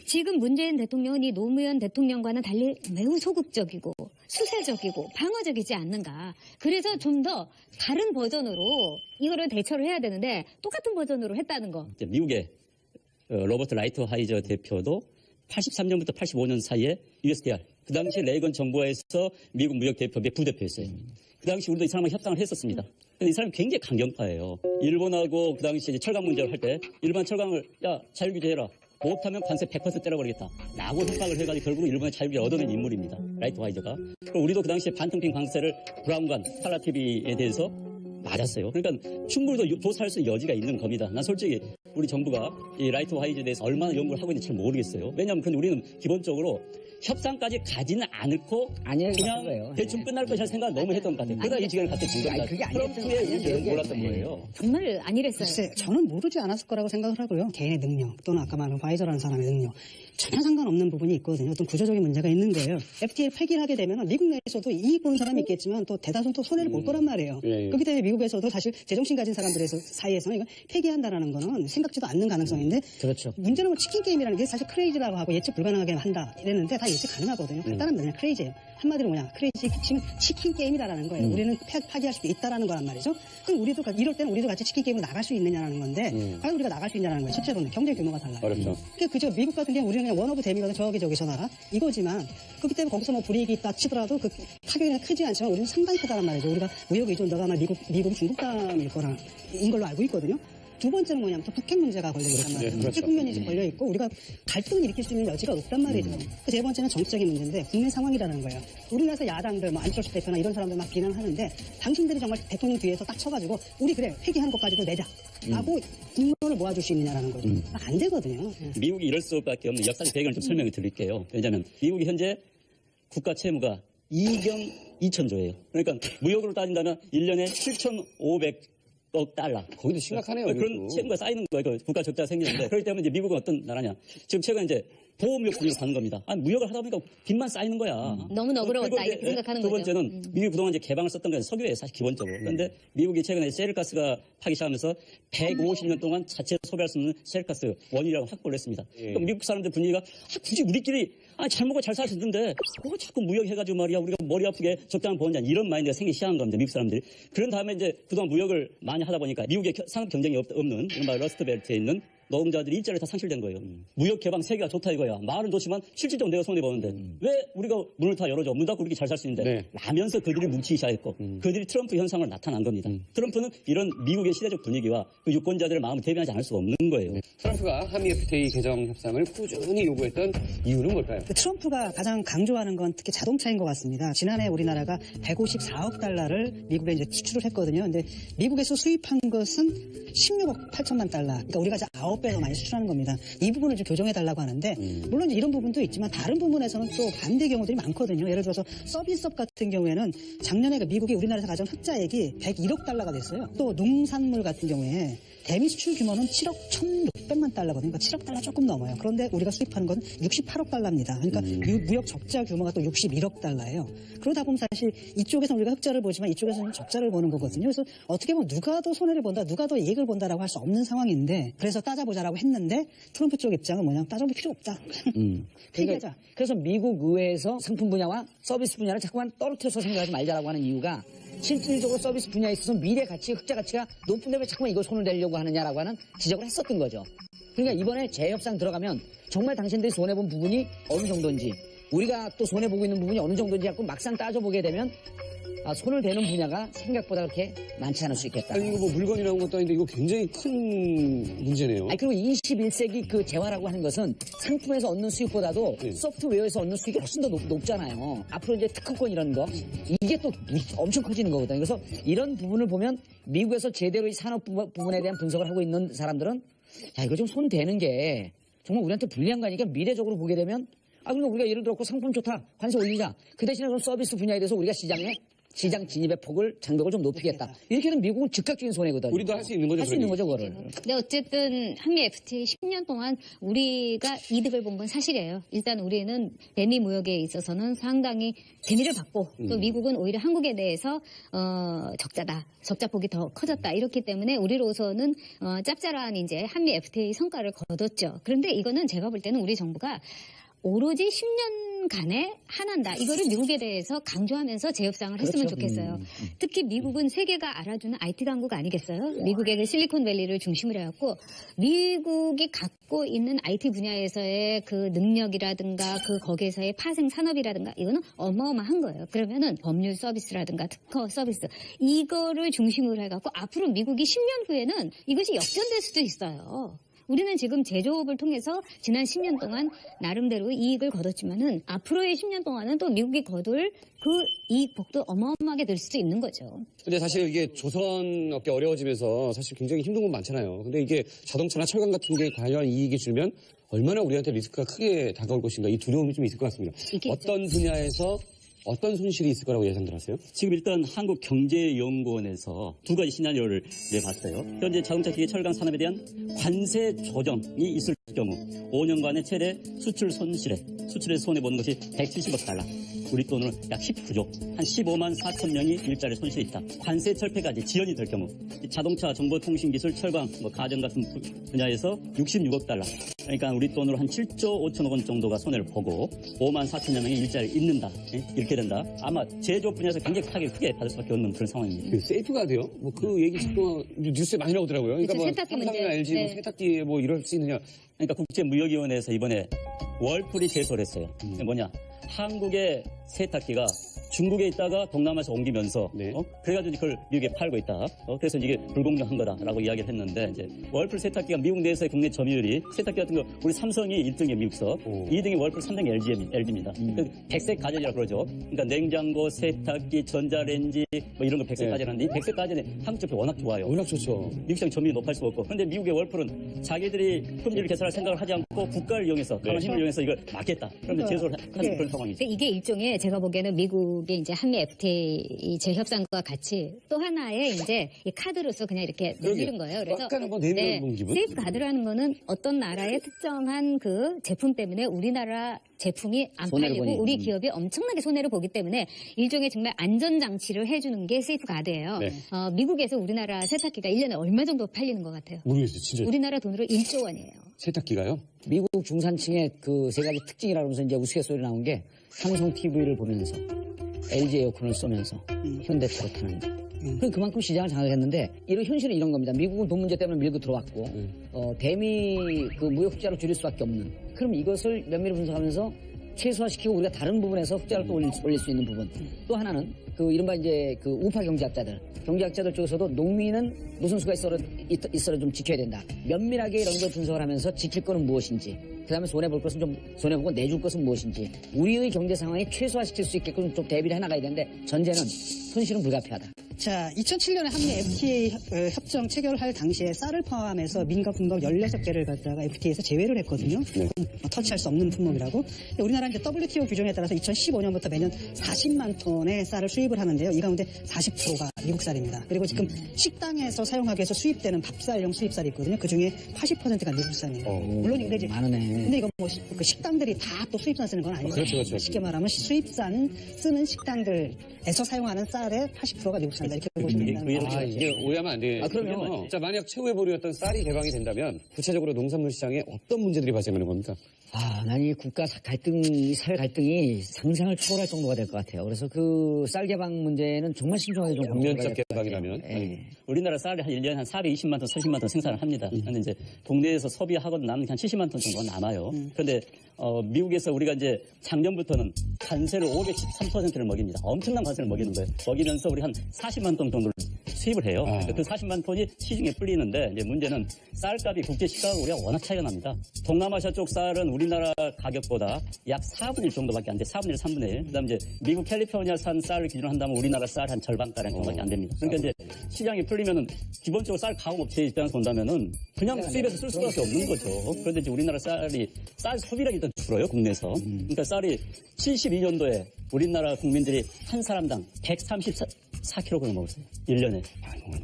지금 문재인 대통령은 이 노무현 대통령과는 달리 매우 소극적이고 수세적이고 방어적이지 않는가. 그래서 좀 더 다른 버전으로 이거를 대처를 해야 되는데 똑같은 버전으로 했다는 거. 이제 미국의 로버트 라이트하이저 대표도 83년부터 85년 사이에 USTR, 그 당시 레이건 정부에서 미국 무역대표부의 부대표였어요. 그 당시 우리도 이 사람과 협상을 했었습니다. 근데 이 사람이 굉장히 강경파예요. 일본하고 그 당시 이제 철강 문제를 할 때 일본 철강을 야 자율규제해라. 못하면 관세 100% 때려버리겠다. 라고 협박을 해가지고 결국은 일본의 자율규제 얻어낸 인물입니다. 라이트하이저가. 그리고 우리도 그 당시에 반통빙 관세를 브라운관, 팔라TV에 대해서 맞았어요. 그러니까 충분히 더 조사할 수 있는 여지가 있는 겁니다. 난 솔직히 우리 정부가 이 라이트 화이즈에 대해서 얼마나 연구를 하고 있는지 잘 모르겠어요. 왜냐하면 근데 우리는 기본적으로 협상까지 가지는 않고 아니에요, 그냥 그거예요. 대충 끝날 것이라 생각을 너무 했던 것 같아요. 그러다 이 지경을 갖다 진 겁니다. 그게 아니었던 트럼프의 거예요. 의지를 그게 몰랐던 아니에요. 거예요. 정말 아니랬어요. 글쎄, 저는 모르지 않았을 거라고 생각을 하고요. 개인의 능력 또는 아까 말한 화이저라는 사람의 능력 전혀 상관없는 부분이 있거든요. 어떤 구조적인 문제가 있는 거예요. FTA 폐기를 하게 되면 미국 내에서도 이익 보는 사람이 있겠지만 또 대다수는 또 손해를 볼 거란 말이에요. 예. 그렇기 때문에 미국에서도 사실 제정신 가진 사람들의 사이에서는 이거 폐기한다라는 거는 생각지도 않는 가능성인데 그렇죠. 문제는 뭐 치킨 게임이라는 게 사실 크레이지라고 하고 예측 불가능하게 한다 이랬는데 다 예측 가능하거든요. 간단한 그냥 크레이지예요. 한마디로 뭐냐 크레이지 지금 치킨 게임이다라는 거예요. 우리는 파기할 수도 있다라는 거란 말이죠. 그럼 우리도 이럴 때는 우리도 같이 치킨 게임으로 나갈 수 있느냐라는 건데 과연 우리가 나갈 수 있냐라는 거예요. 첫째로는 경제 규모가 달라요. 어렵죠. 그저 미국 같은 경우 우리는 그냥 원 오브 댐이거든 저기서 나라 이거지만 그렇기 때문에 거기서 뭐 불이익이 있다 치더라도 그 타격이 크지 않지만 우리는 상당히 크다란 말이죠. 우리가 무역 의존도가 아마 미국 중국 다음일 거라인 걸로 알고 있거든요. 두 번째는 뭐냐면 또 북핵 문제가 걸려 있단 말이에요. 그렇죠. 북핵 국면이 지금 걸려 있고 우리가 갈등을 일으킬 수 있는 여지가 없단 말이죠. 그 세 번째는 정치적인 문제인데 국내 상황이라는 거예요. 우리나라에서 야당들 뭐 안철수 대표나 이런 사람들 막 비난하는데 당신들이 정말 대통령 뒤에서 딱 쳐가지고 우리 그래 회귀하는 것까지도 내자라고 국론을 모아줄 수 있느냐라는 거죠. 안 되거든요. 미국이 이럴 수밖에 없는 역사적 배경을 좀 설명을 드릴게요. 왜냐하면 미국이 현재 국가 채무가 2경 2천조예요. 그러니까 무역으로 따진다면 1년에 7,500억 달러. 거기도 심각하네요. 그런 그래도. 채무가 쌓이는 거예요. 그 국가 적자가 생기는데. 그렇기 때문에 이제 미국은 어떤 나라냐. 지금 최근에 이제 보호무역 분위기로 가는 겁니다. 아니, 무역을 하다 보니까 빚만 쌓이는 거야. 너무 너그러웠다 그리고 이제 이렇게 생각하는 두 거죠. 번째는 미국이 그동안 이제 개방을 썼던 건 석유예요. 사실 기본적으로. 그런데 미국이 최근에 셰일가스가 파기 시작하면서 150년 동안 자체로 소비할 수 없는 셰일가스 원유라고 확보를 했습니다. 그럼 미국 사람들 분위기가 굳이 우리끼리 잘 먹고 잘 살 수 있는데 그거 자꾸 무역해가지고 말이야 우리가 머리 아프게 적당한 번자 이런 마인드가 생기기 시작한 겁니다. 미국 사람들이. 그런 다음에 이제 그동안 무역을 많이 하다 보니까 미국의 상업 경쟁이 없는 이른바 러스트벨트에 있는 노동자들이 일자리를 다 상실된 거예요. 무역 개방 세계가 좋다 이거야. 말은 좋지만 실질적으로 내가 손해 보는데 왜 우리가 문을 다 열어줘? 문 닫고 이렇게 잘 살 수 있는데 네. 라면서 그들이 뭉치기 시작했고 그들이 트럼프 현상을 나타난 겁니다. 트럼프는 이런 미국의 시대적 분위기와 그 유권자들의 마음을 대변하지 않을 수가 없는 거예요. 트럼프가 한미 FTA 개정 협상을 꾸준히 요구했던 이유는 뭘까요? 그 트럼프가 가장 강조하는 건 특히 자동차인 것 같습니다. 지난해 우리나라가 154억 달러를 미국에 이제 수출을 했거든요. 근데 미국에서 수입한 것은 16억 8천만 달러. 그러니까 우리가 이제 9배 더 많이 수출하는 겁니다. 이 부분을 좀 교정해달라고 하는데 물론 이런 부분도 있지만 다른 부분에서는 또 반대 경우들이 많거든요. 예를 들어서 서비스업 같은 경우에는 작년에 그 미국이 우리나라에서 가져온 흑자액이 101억 달러가 됐어요. 또 농산물 같은 경우에 대미 수출 규모는 7억 1,600만 달러거든요. 그러니까 7억 달러 조금 넘어요. 그런데 우리가 수입하는 건 68억 달러입니다. 그러니까 무역 적자 규모가 또 61억 달러예요. 그러다 보면 사실 이쪽에서는 우리가 흑자를 보지만 이쪽에서는 적자를 보는 거거든요. 그래서 어떻게 보면 누가 더 손해를 본다, 누가 더 이익을 본다라고 할 수 없는 상황인데 그래서 따져보자라고 했는데 트럼프 쪽 입장은 뭐냐면 따져볼 필요 없다. 그러니까, 그래서 미국 의회에서 상품 분야와 서비스 분야를 자꾸만 떨어뜨려서 생각하지 말자라고 하는 이유가 실질적으로 서비스 분야에 있어서 미래 가치, 흑자 가치가 높은데 왜 자꾸만 이걸 손을 내려고 하느냐라고 하는 지적을 했었던 거죠. 그러니까 이번에 재협상 들어가면 정말 당신들이 손해본 부분이 어느 정도인지 우리가 또 손해보고 있는 부분이 어느 정도인지 갖고 막상 따져보게 되면 손을 대는 분야가 생각보다 그렇게 많지 않을 수 있겠다. 아니 이거 뭐 물건이라는 것도 아닌데 이거 굉장히 큰 문제네요. 그리고 21세기 그 재화라고 하는 것은 상품에서 얻는 수익보다도 소프트웨어에서 얻는 수익이 훨씬 더 높잖아요. 앞으로 이제 특허권 이런 거 이게 또 엄청 커지는 거거든요. 그래서 이런 부분을 보면 미국에서 제대로 이 산업 부분에 대한 분석을 하고 있는 사람들은 야 이거 좀 손 대는 게 정말 우리한테 불리한 거 아니니까 미래적으로 보게 되면 그러니까 우리가 예를 들어 상품 좋다 관세 올리자 그 대신에 그럼 서비스 분야에 대해서 우리가 시장 진입의 폭을 장벽을 좀 높이겠다. 이렇게 되면 미국은 즉각적인 손해거든요. 우리도 할 수 있는 거죠. 할 수 있는 거죠, 그거를. 근데 어쨌든 한미 FTA 10년 동안 우리가 이득을 본 건 사실이에요. 일단 우리는 대미 무역에 있어서는 상당히 재미를 받고 또 미국은 오히려 한국에 대해서 적자다. 적자폭이 더 커졌다. 이렇기 때문에 우리로서는 짭짤한 이제 한미 FTA 성과를 거뒀죠. 그런데 이거는 제가 볼 때는 우리 정부가 오로지 10년간에 하나다. 이거를 미국에 대해서 강조하면서 재협상을 했으면 좋겠어요. 특히 미국은 세계가 알아주는 IT 강국 아니겠어요? 미국의 그 실리콘밸리를 중심으로 해갖고 미국이 갖고 있는 IT 분야에서의 그 능력이라든가 그 거기에서의 파생 산업이라든가 이거는 어마어마한 거예요. 그러면은 법률 서비스라든가 특허 서비스 이거를 중심으로 해갖고 앞으로 미국이 10년 후에는 이것이 역전될 수도 있어요. 우리는 지금 제조업을 통해서 지난 10년 동안 나름대로 이익을 거뒀지만은 앞으로의 10년 동안은 또 미국이 거둘 그 이익폭도 어마어마하게 될 수도 있는 거죠. 근데 사실 이게 조선업계 어려워지면서 사실 굉장히 힘든 건 많잖아요. 근데 이게 자동차나 철강 같은 게 과연 이익이 줄면 얼마나 우리한테 리스크가 크게 다가올 것인가 이 두려움이 좀 있을 것 같습니다. 어떤 분야에서 어떤 손실이 있을 거라고 예상들었어요? 지금 일단 한국경제연구원에서 두 가지 시나리오를 내봤어요. 현재 자동차 기계 철강 산업에 대한 관세 조정이 있을 경우 5년간의 최대 수출에 손해보는 것이 170억 달러. 우리 돈으로 약 19조, 한 15만 4천 명이 일자리 손실이 있다. 관세 철폐까지 지연이 될 경우 자동차, 정보통신기술, 철강, 가전 같은 분야에서 66억 달러. 그러니까 우리 돈으로 한 7조 5천억 원 정도가 손해를 보고 5만 4천여 명이 일자리를 잃는다. 이렇게 된다. 아마 제조업 분야에서 굉장히 타격을 크게 받을 수밖에 없는 그런 상황입니다. 세이프가 돼요? 뭐 그 얘기 자꾸 뉴스에 많이 나오더라고요. 그러니까 그렇죠, 뭐 세탁기 삼성이나 문제. LG 네. 세탁기에 뭐 이럴 수 있느냐. 그러니까 국제무역위원회에서 이번에 월풀이 제소를 했어요. 그게 뭐냐? 한국의 세탁기가 중국에 있다가 동남아에서 옮기면서 네. 그래가지고 그걸 미국에 팔고 있다. 그래서 이게 불공정한 거다라고 이야기를 했는데 이제 월풀 세탁기가 미국 내에서의 국내 점유율이 세탁기 같은 거 우리 삼성이 1등이에요 미국서 2등이 월풀 3등이 LG입니다. 백색 가전이라고 그러죠. 그러니까 냉장고, 세탁기, 전자레인지 뭐 이런 거 백색 가전인데 이 백색 가전이 한국 제품 워낙 좋아요. 워낙 좋죠. 미국 시장 점유율이 높을 수 없고 그런데 미국의 월풀은 자기들이 품질을 개선할 생각을 하지 않고 국가를 이용해서 강한 힘을 이용해서 이걸 막겠다. 그런데 제소를 하는 그런 상황이죠. 이게 일종의 제가 보기에는 미국의 이제 한미 FTA 재협상과 같이 또 하나의 이제 이 카드로서 그냥 이렇게 내밀은 거예요. 그래서 약간 한번 내밀어본 기분? 세이프 카드라는 거는 어떤 나라의 특정한 그 제품 때문에 우리나라 제품이 안 손해를 팔리고 보니. 우리 기업이 엄청나게 손해를 보기 때문에 일종의 정말 안전장치를 해주는 게 세이프 카드예요. 네. 미국에서 우리나라 세탁기가 1년에 얼마 정도 팔리는 것 같아요? 모르겠어요. 진짜 우리나라 돈으로 1조 원이에요. 세탁기가요? 미국 중산층의 그 세 가지 특징이라고 하면서 이제 우스갯소리 나온 게 삼성 TV를 보면서 LG 에어컨을 쏘면서 현대차를 타는 그럼 그만큼 시장을 장악했는데 이런 현실은 이런 겁니다. 미국은 돈 문제 때문에 밀고 들어왔고 대미 그 무역 흑자를 줄일 수밖에 없는. 그럼 이것을 면밀히 분석하면서 최소화시키고 우리가 다른 부분에서 흑자를 또 올릴 수 있는 부분. 또 하나는 그 이른바 이제 그 우파 경제학자들 쪽에서도 농민은 무슨 수가 있어라 좀 지켜야 된다. 면밀하게 이런 걸 분석을 하면서 지킬 거는 무엇인지, 그다음에 손해볼 것은 좀 손해보고 내줄 것은 무엇인지, 우리의 경제 상황이 최소화시킬 수 있게끔 좀 대비를 해나가야 되는데 전제는 손실은 불가피하다. 자, 2007년에 한미 FTA 협정 체결할 당시에 쌀을 포함해서 민간 품목 16개를 갖다가 FTA에서 제외를 했거든요. 터치할 수 없는 품목이라고. 우리나라는 이제 WTO 규정에 따라서 2015년부터 매년 40만 톤의 쌀을 수입을 하는데요. 이 가운데 40%가 미국 쌀입니다. 그리고 지금 식당에서 사용하기 위해서 수입되는 밥쌀용 수입쌀이 있거든요. 그 중에 80%가 미국 쌀이에요. 물론 근데 이제 많으네. 근데 이거 뭐 그 식당들이 다 또 수입산 쓰는 건 아니죠. 그렇죠. 쉽게 말하면 수입산 쓰는 식당들에서 사용하는 쌀의 80%가 미국 쌀이다. 이렇게 보시면 된다는 거죠. 이게 오해하면 안 돼요. 그럼요. 자, 만약 최후의 보루였던 쌀이 개방이 된다면 구체적으로 농산물 시장에 어떤 문제들이 발생하는 겁니까? 난 이 국가 갈등, 이 사회 갈등이 상상을 초월할 정도가 될 것 같아요. 그래서 그 쌀 개방 문제는 정말 신중하게 좀 전면적 개방이라면. 우리나라 쌀을 한 1년에 한 420만 톤, 30만 톤 생산을 합니다. 근데 이제 동네에서 소비하고 남는 게 한 70만 톤 정도가 남아요. 그런데 미국에서 우리가 이제 작년부터는 관세를 513%를 먹입니다. 엄청난 관세를 먹이는 거예요. 먹이면서 우리 한 40만 톤 정도를 수입을 해요. 그 40만 톤이 시중에 풀리는데 이제 문제는 쌀값이 국제 시가하고 우리가 워낙 차이가 납니다. 동남아시아 쪽 쌀은 우리나라 가격보다 약 4분의 1 정도밖에 안 돼. 4분의 1, 3분의 1. 그다음에 이제 미국 캘리포니아산 쌀을 기준으로 한다면 우리나라 쌀 한 절반가량 정도밖에 안 됩니다. 그러니까 이제 시장이 풀리면은 기본적으로 쌀 가공업체 입장에서 본다면은 그냥 수입해서 쓸 수밖에 없는 거죠. 그런데 이제 우리나라 쌀 소비량이 일단 줄어요, 국내에서. 그러니까 쌀이 72년도에 우리나라 국민들이 한 사람당 134kg 먹었어요. 1년에.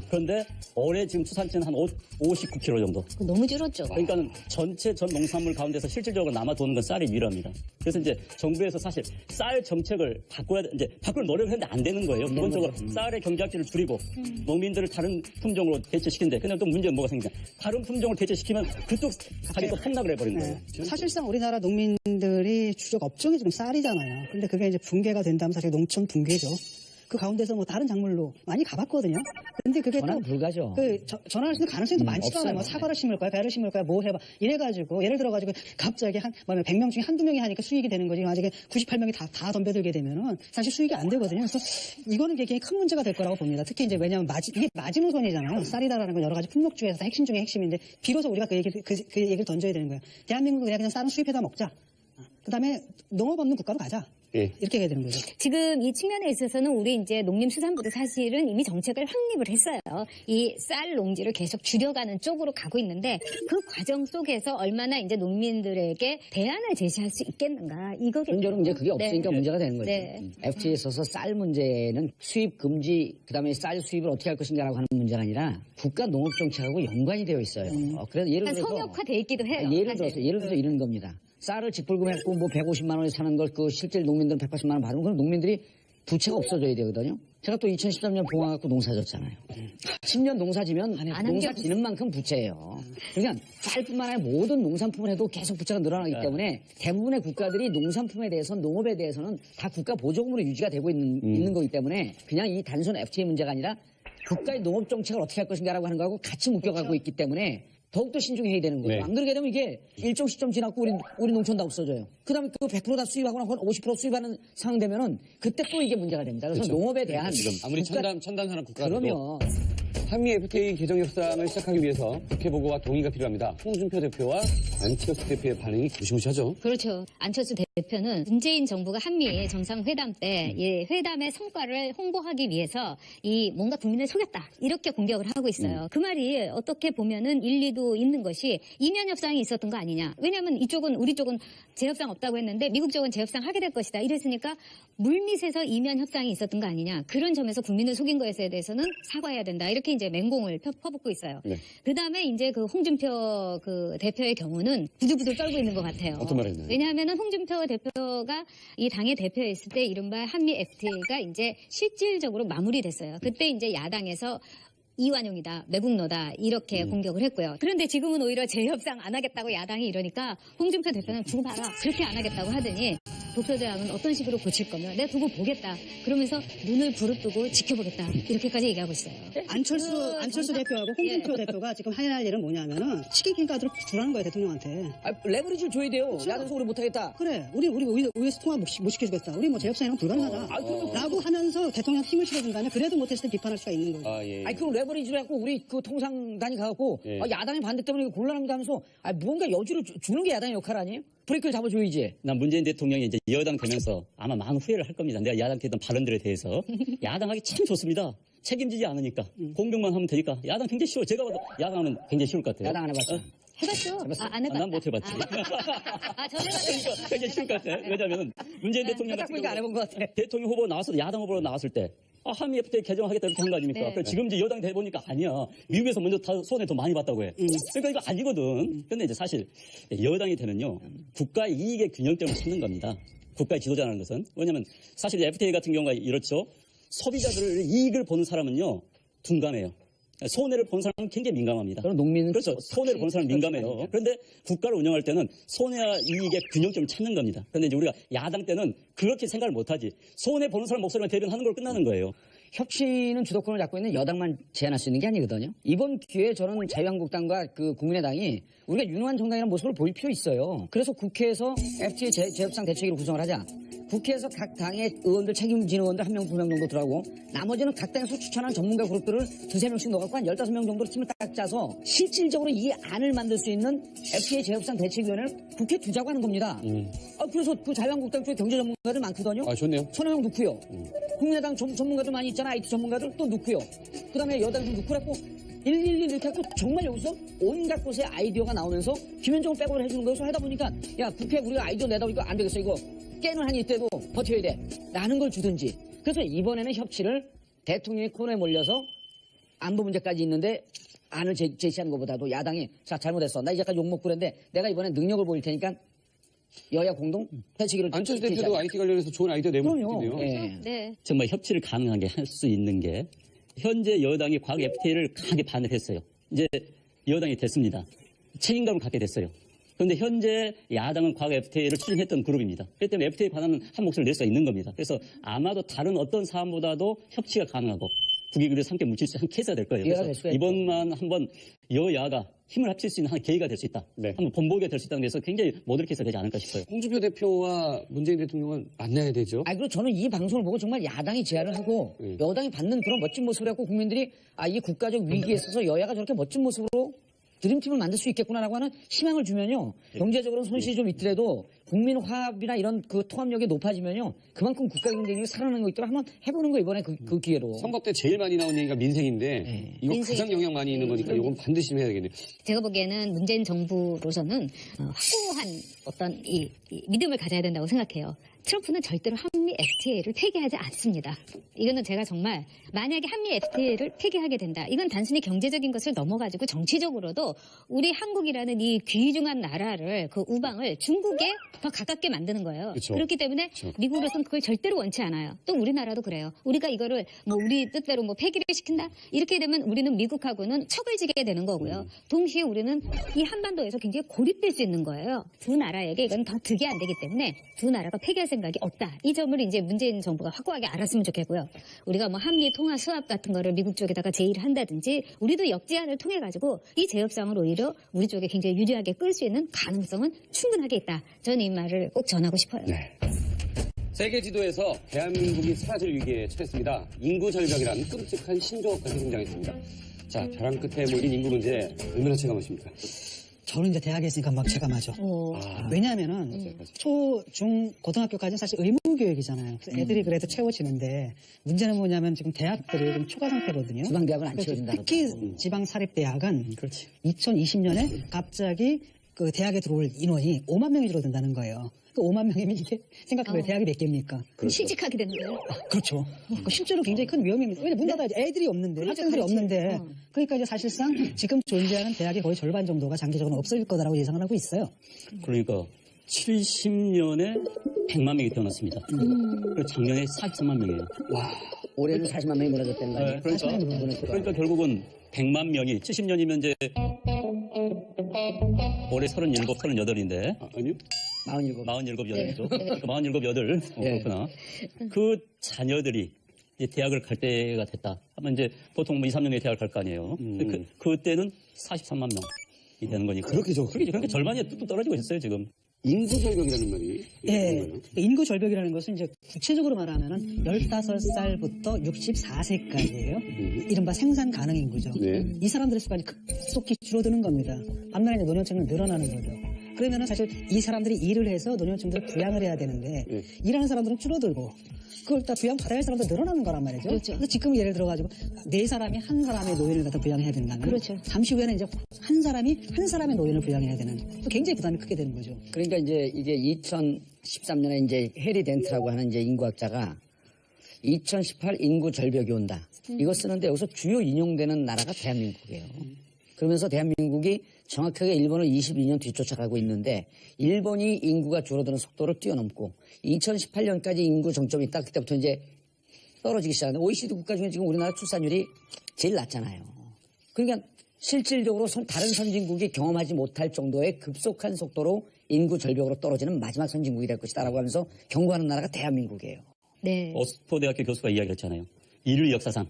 그런데 올해 지금 추산치는 한 59kg 정도. 너무 줄었죠. 그러니까 전체 전 농산물 가운데서 실질적으로 남아도는 건 쌀이 유일합니다. 그래서 이제 정부에서 사실 쌀 정책을 바꿀 노력을 했는데 안 되는 거예요. 기본적으로 쌀의 경제학질을 줄이고 농민들을 다른 품종으로 대체시키는데 그냥 또 문제는 뭐가 생기냐. 다른 품종을 대체시키면 그쪽 가격이 또 폭락을 해버린 거예요. 사실상 우리나라 농민들이 주력 업종이 지금 쌀이잖아요. 근데 그게 이제 붕괴가 된다면 사실 농촌 붕괴죠. 그 가운데서 뭐 다른 작물로 많이 가봤거든요. 근데 그게 전환 또 불가죠. 전환할 수 있는 가능성이 또 많지가 않아요. 뭐 없어요. 사과를 심을 거야, 배를 심을 거야, 뭐 해봐. 이래가지고 예를 들어가지고 갑자기 100명 중에 한두 명이 하니까 수익이 되는 거지. 만약에 98명이 다 덤벼들게 되면은 사실 수익이 안 되거든요. 그래서 이거는 굉장히 큰 문제가 될 거라고 봅니다. 특히 이제 왜냐하면 이게 마지노선이잖아요. 쌀이다라는 건 여러 가지 품목 중에서 다 핵심 중에 핵심인데 비로소 우리가 그 얘기를 던져야 되는 거예요. 대한민국은 그냥 쌀은 수입해다 먹자. 그다음에 농업 없는 국가로 가자. 이렇게 해야 되는 거죠. 지금 이 측면에 있어서는 우리 이제 농림수산부도 사실은 이미 정책을 확립을 했어요. 이 쌀 농지를 계속 줄여가는 쪽으로 가고 있는데 그 과정 속에서 얼마나 이제 농민들에게 대안을 제시할 수 있겠는가 이거겠죠. 현재는 이제 그게 없으니까 네. 문제가 되는 거죠. 네. FTA에 있어서 쌀 문제는 수입 금지, 그다음에 쌀 수입을 어떻게 할 것인가라고 하는 문제가 아니라 국가 농업 정책하고 연관이 되어 있어요. 그래서 예를 들어서 성역화돼 있기도 해요. 예를 들어서 이런 겁니다. 쌀을 직불금했고 뭐 150만 원에 사는 걸 그 실제 농민들은 180만 원 받으면 그럼 농민들이 부채가 없어져야 되거든요. 제가 또 2013년 봉화 갖고 농사 졌잖아요. 10년 농사 지면 농사 지는 만큼 부채예요. 그러니까 쌀뿐만 아니라 모든 농산품을 해도 계속 부채가 늘어나기 때문에 대부분의 국가들이 농산품에 대해서 농업에 대해서는 다 국가 보조금으로 유지가 되고 있는 거기 때문에 그냥 이 단순 FTA 문제가 아니라 국가의 농업 정책을 어떻게 할 것인가라고 하는 거하고 같이 묶여가고 있기 때문에 더욱더 신중해야 되는 거예요. 네. 안 그러게 되면 이게 일정 시점 지나고 우리 농촌 다 없어져요. 그 다음에 그 100% 다 수입하거나 50% 수입하는 상황 되면은 그때 또 이게 문제가 됩니다. 그래서 농업에 대한 지금 아무리 첨단 산업 국가라도 그러면 한미 FTA 개정 협상을 시작하기 위해서 국회 보고와 동의가 필요합니다. 홍준표 대표와 안치호스 대표의 반응이 무시무시하죠. 그렇죠. 안철수 대표는 문재인 정부가 한미 정상회담 때 이 회담의 성과를 홍보하기 위해서 이 뭔가 국민을 속였다 이렇게 공격을 하고 있어요. 그 말이 어떻게 보면은 일리도 있는 것이 이면 협상이 있었던 거 아니냐. 왜냐하면 우리 쪽은 재협상 없다고 했는데 미국 쪽은 재협상 하게 될 것이다. 이랬으니까 물밑에서 이면 협상이 있었던 거 아니냐. 그런 점에서 국민을 속인 것에 대해서는 사과해야 된다. 이렇게 이제 맹공을 퍼붓고 있어요. 네. 그 다음에 이제 그 홍준표 그 대표의 경우는 부들부들 떨고 있는 것 같아요. 어떤 말을 했나요? 왜냐하면은 홍준표 대표가 이 당의 대표였을 때 이른바 한미 FTA가 이제 실질적으로 마무리됐어요. 그때 이제 야당에서 이완용이다, 매국노다 이렇게 공격을 했고요. 그런데 지금은 오히려 재협상 안 하겠다고 야당이 이러니까 홍준표 대표는 두고 봐라 그렇게 안 하겠다고 하더니 독서장은 어떤 식으로 고칠 거면 내가 두고 보겠다. 그러면서 눈을 부릅뜨고 지켜보겠다. 이렇게까지 얘기하고 있어요. 안철수 대표하고 홍준표 대표가 지금 해야 할 일은 뭐냐면은 시기긴 카드를 주라는 거예요, 대통령한테. 레버리지를 줘야 돼요. 야당 소리 못하겠다. 그래, 우리 OS 통화 못 시켜주겠다. 우리 뭐 재협상이랑 불가능하다. 라고 하면서 대통령 힘을 실어준다면 그래도 못했을 때 비판할 수가 있는 거예요. 아, 예. 아니, 그럼 레버리지를 해갖고 우리 그 통상단이 가갖고 예. 야당의 반대 때문에 이거 곤란합니다 하면서 뭔가 여지를 주는 게 야당의 역할 아니에요? 브레이크를 잡아줘야지. 난 문재인 대통령이 이제 여당 되면서 아마 많은 후회를 할 겁니다. 내가 야당했던 발언들에 대해서. 야당하기 참 좋습니다. 책임지지 않으니까. 공격만 하면 되니까. 야당 굉장히 쉬워. 제가 봐도 야당하면 굉장히 쉬울 것 같아요. 야당 안 해봤죠? 해봤죠? 안 해봤다. 난 못 해봤지. 전 해봤어요. 굉장히 쉬울 것 같아. 왜냐면 문재인 대통령 딱 같은 보니까 안 해본 것 같아. 대통령 후보 나와서 야당 후보로 나왔을 때 한미 FTA 개정하겠다 이렇게 한 거 아닙니까? 네. 그래서 지금 이제 여당 돼보니까 아니야. 미국에서 먼저 다 손해 더 많이 봤다고 해. 그러니까 이거 아니거든. 근데 이제 사실 여당이 되면요. 국가 이익의 균형점을 찾는 겁니다. 국가의 지도자라는 것은. 왜냐면 사실 FTA 같은 경우가 이렇죠. 소비자들 이익을 보는 사람은요. 둔감해요. 손해를 본 사람은 굉장히 민감합니다. 그럼 농민은 그렇죠. 손해를 본 사람은 민감해요. 그런데 국가를 운영할 때는 손해와 이익의 균형점을 찾는 겁니다. 그런데 이제 우리가 야당 때는 그렇게 생각을 못하지. 손해 보는 사람 목소리만 대변하는 걸로 끝나는 거예요. 혁신은 주도권을 잡고 있는 여당만 제안할 수 있는 게 아니거든요. 이번 기회에 저는 자유한국당과 그 국민의당이 우리가 유능한 정당이라는 모습을 보일 필요 있어요. 그래서 국회에서 FTA 재협상 대책위를 구성을 하자. 국회에서 각 당의 의원들 책임지는 의원들 1명, 2명 정도 들어가고 나머지는 각 당에서 추천한 전문가 그룹들을 2~3명씩 넣어갖고 한 15명 정도로 팀을 딱 짜서 실질적으로 이 안을 만들 수 있는 FTA 재협상 대책위원회를 국회에 두자고 하는 겁니다. 그래서 그 자유한국당 쪽에 경제 전문가들 많거든요. 아, 좋네요. 손혜영 넣고요. 국민의당 전문가들 많이 있잖아. IT 전문가들 또 넣고요. 그 다음에 여당 좀 넣고 그랬고 111 이렇게 하고 정말 여기서 온갖 곳에 아이디어가 나오면서 김현정을 백업을 해주는 거여서 하다 보니까 야 국회 우리가 아이디어 내다 보니까 안 되겠어 이거 깨는 한이 있대도 버텨야 돼 라는 걸 주든지. 그래서 이번에는 협치를 대통령이 코너에 몰려서 안보 문제까지 있는데 안을 제시하는 것보다도 야당이 자 잘못했어 나 이제까지 욕먹고 그랬는데 내가 이번에 능력을 보일 테니까 여야 공동 대책위를 안철수 대표도 IT 관련해서 좋은 아이디어 그럼요. 내보는데요. 예. 네. 정말 협치를 가능하게 할 수 있는 게 현재 여당이 과거 FTA를 강하게 반대했어요. 이제 여당이 됐습니다. 책임감을 갖게 됐어요. 그런데 현재 야당은 과거 FTA를 추진했던 그룹입니다. 그렇기 때문에 FTA 반환은 한 몫을 낼 수 있는 겁니다. 그래서 아마도 다른 어떤 사안보다도 협치가 가능하고 국익을 위해서 함께 뭉칠 수 있는 한 케이스가 될 거예요. 그래서 이번만 한번 여야가 힘을 합칠 수 있는 한 계기가 될 수 있다. 네. 한번 본보기가 될 수 있다는 데서 굉장히 모델 케이스가 되지 않을까 싶어요. 홍준표 대표와 문재인 대통령은 만나야 되죠. 그리고 저는 이 방송을 보고 정말 야당이 제안을 하고 여당이 받는 그런 멋진 모습을 갖고 국민들이 이 국가적 위기에 있어서 여야가 저렇게 멋진 모습으로 드림팀을 만들 수 있겠구나라고 하는 희망을 주면요. 경제적으로는 손실이 좀 있더라도 국민 화합이나 이런 그 통합력이 높아지면요. 그만큼 국가 경쟁력이 살아나는 거 있도록 한번 해보는 거 이번에 그 기회로. 선거 때 제일 많이 나온 얘기가 민생인데 이거 가장 영향 많이 있는 거니까 이건 반드시 좀 해야 되겠네요. 제가 보기에는 문재인 정부로서는 확고한 어떤 이 믿음을 가져야 된다고 생각해요. 트럼프는 절대로 한미 FTA를 폐기하지 않습니다. 이거는 제가 정말 만약에 한미 FTA를 폐기하게 된다. 이건 단순히 경제적인 것을 넘어가지고 정치적으로도 우리 한국이라는 이 귀중한 나라를 그 우방을 중국에 더 가깝게 만드는 거예요. 그렇죠. 그렇기 때문에 미국으로서는 그걸 절대로 원치 않아요. 또 우리나라도 그래요. 우리가 이거를 뭐 우리 뜻대로 뭐 폐기를 시킨다? 이렇게 되면 우리는 미국하고는 척을 지게 되는 거고요. 동시에 우리는 이 한반도에서 굉장히 고립될 수 있는 거예요. 두 나라에게 이건 더 득이 안 되기 때문에 두 나라가 폐기할 생각이 없다. 이 점을 이제 문재인 정부가 확고하게 알았으면 좋겠고요. 우리가 뭐 한미 통화 수합 같은 거를 미국 쪽에다가 제의를 한다든지 우리도 역제안을 통해 가지고 이 재협상을 오히려 우리 쪽에 굉장히 유리하게 끌 수 있는 가능성은 충분하게 있다. 저는 이 말을 꼭 전하고 싶어요. 네. 세계 지도에서 대한민국이 사라질 위기에 처했습니다. 인구 절벽이란 끔찍한 신조어까지 등장했습니다. 자, 벼랑 끝에 몰린 인구 문제 얼마나 체감하십니까? 저는 이제 대학에 있으니까 막 체감하죠. 왜냐하면은 초, 중, 고등학교까지는 사실 의무교육이잖아요. 그래서 애들이 그래도 채워지는데 문제는 뭐냐면 지금 대학들이 좀 초과 상태거든요. 지방대학은 안 채워진다. 특히 지방사립대학은 2020년에 갑자기 그 대학에 들어올 인원이 5만 명이 줄어든다는 거예요. 그 5만 명이면 이게 생각해보면 대학이 몇 개입니까? 그럼 실직하게 되는 거예요? 그렇죠. 실제로 굉장히 큰 위험입니다. 왜냐면 문 닫아야지 애들이 없는데, 학생들이 없는데. 그러니까 이제 사실상 지금 존재하는 대학의 거의 절반 정도가 장기적으로 없어질 거다라고 예상을 하고 있어요. 그러니까 70년에 100만 명이 태어났습니다. 그리고 작년에 43만 명이에요. 올해는 40만 명이 무너졌다는 거 아니에요? 그러니까 결국은 100만 명이 70년이면 이제 올해 37, 38인데 아니요? 47. 47, 8이죠. 그러니까 47, 8. 그렇구나. 그 자녀들이 이제 대학을 갈 때가 됐다 하면 이제 보통 뭐 2, 3년에 대학을 갈 거 아니에요. 그때는 43만 명이 되는 거니까. 그러니까 절반이 뚝뚝 떨어지고 있어요, 지금. 인구 절벽이라는 말이. 예. 인구 절벽이라는 것은 이제 구체적으로 말하면은 15살부터 64세까지예요. 이른바 생산 가능 인구죠. 네. 이 사람들의 수가 급속히 줄어드는 겁니다. 반면에 이제 노년층은 늘어나는 거죠. 그러면은 사실 이 사람들이 일을 해서 노년층들을 부양을 해야 되는데 네. 일하는 사람들은 줄어들고 그걸 다 부양 받아야 할 사람들 늘어나는 거란 말이죠. 그렇죠. 그래서 지금 예를 들어가지고 네 사람이 한 사람의 노인을 갖다 부양해야 된다면 그렇죠. 잠시 후에는 이제 한 사람이 한 사람의 노인을 부양해야 되는 또 굉장히 부담이 크게 되는 거죠. 그러니까 이제 이게 2013년에 이제 해리 덴트라고 하는 이제 인구학자가 2018 인구 절벽이 온다. 이거 쓰는데 여기서 주요 인용되는 나라가 대한민국이에요. 그러면서 대한민국이 정확하게 일본을 22년 뒤쫓아가고 있는데 일본이 인구가 줄어드는 속도를 뛰어넘고 2018년까지 인구 정점이 딱 그때부터 이제 떨어지기 시작하는데 OECD 국가 중에 지금 우리나라 출산율이 제일 낮잖아요. 그러니까 실질적으로 다른 선진국이 경험하지 못할 정도의 급속한 속도로 인구 절벽으로 떨어지는 마지막 선진국이 될 것이다라고 하면서 경고하는 나라가 대한민국이에요. 네. 옥스퍼드 대학교 교수가 이야기했잖아요. 인류 역사상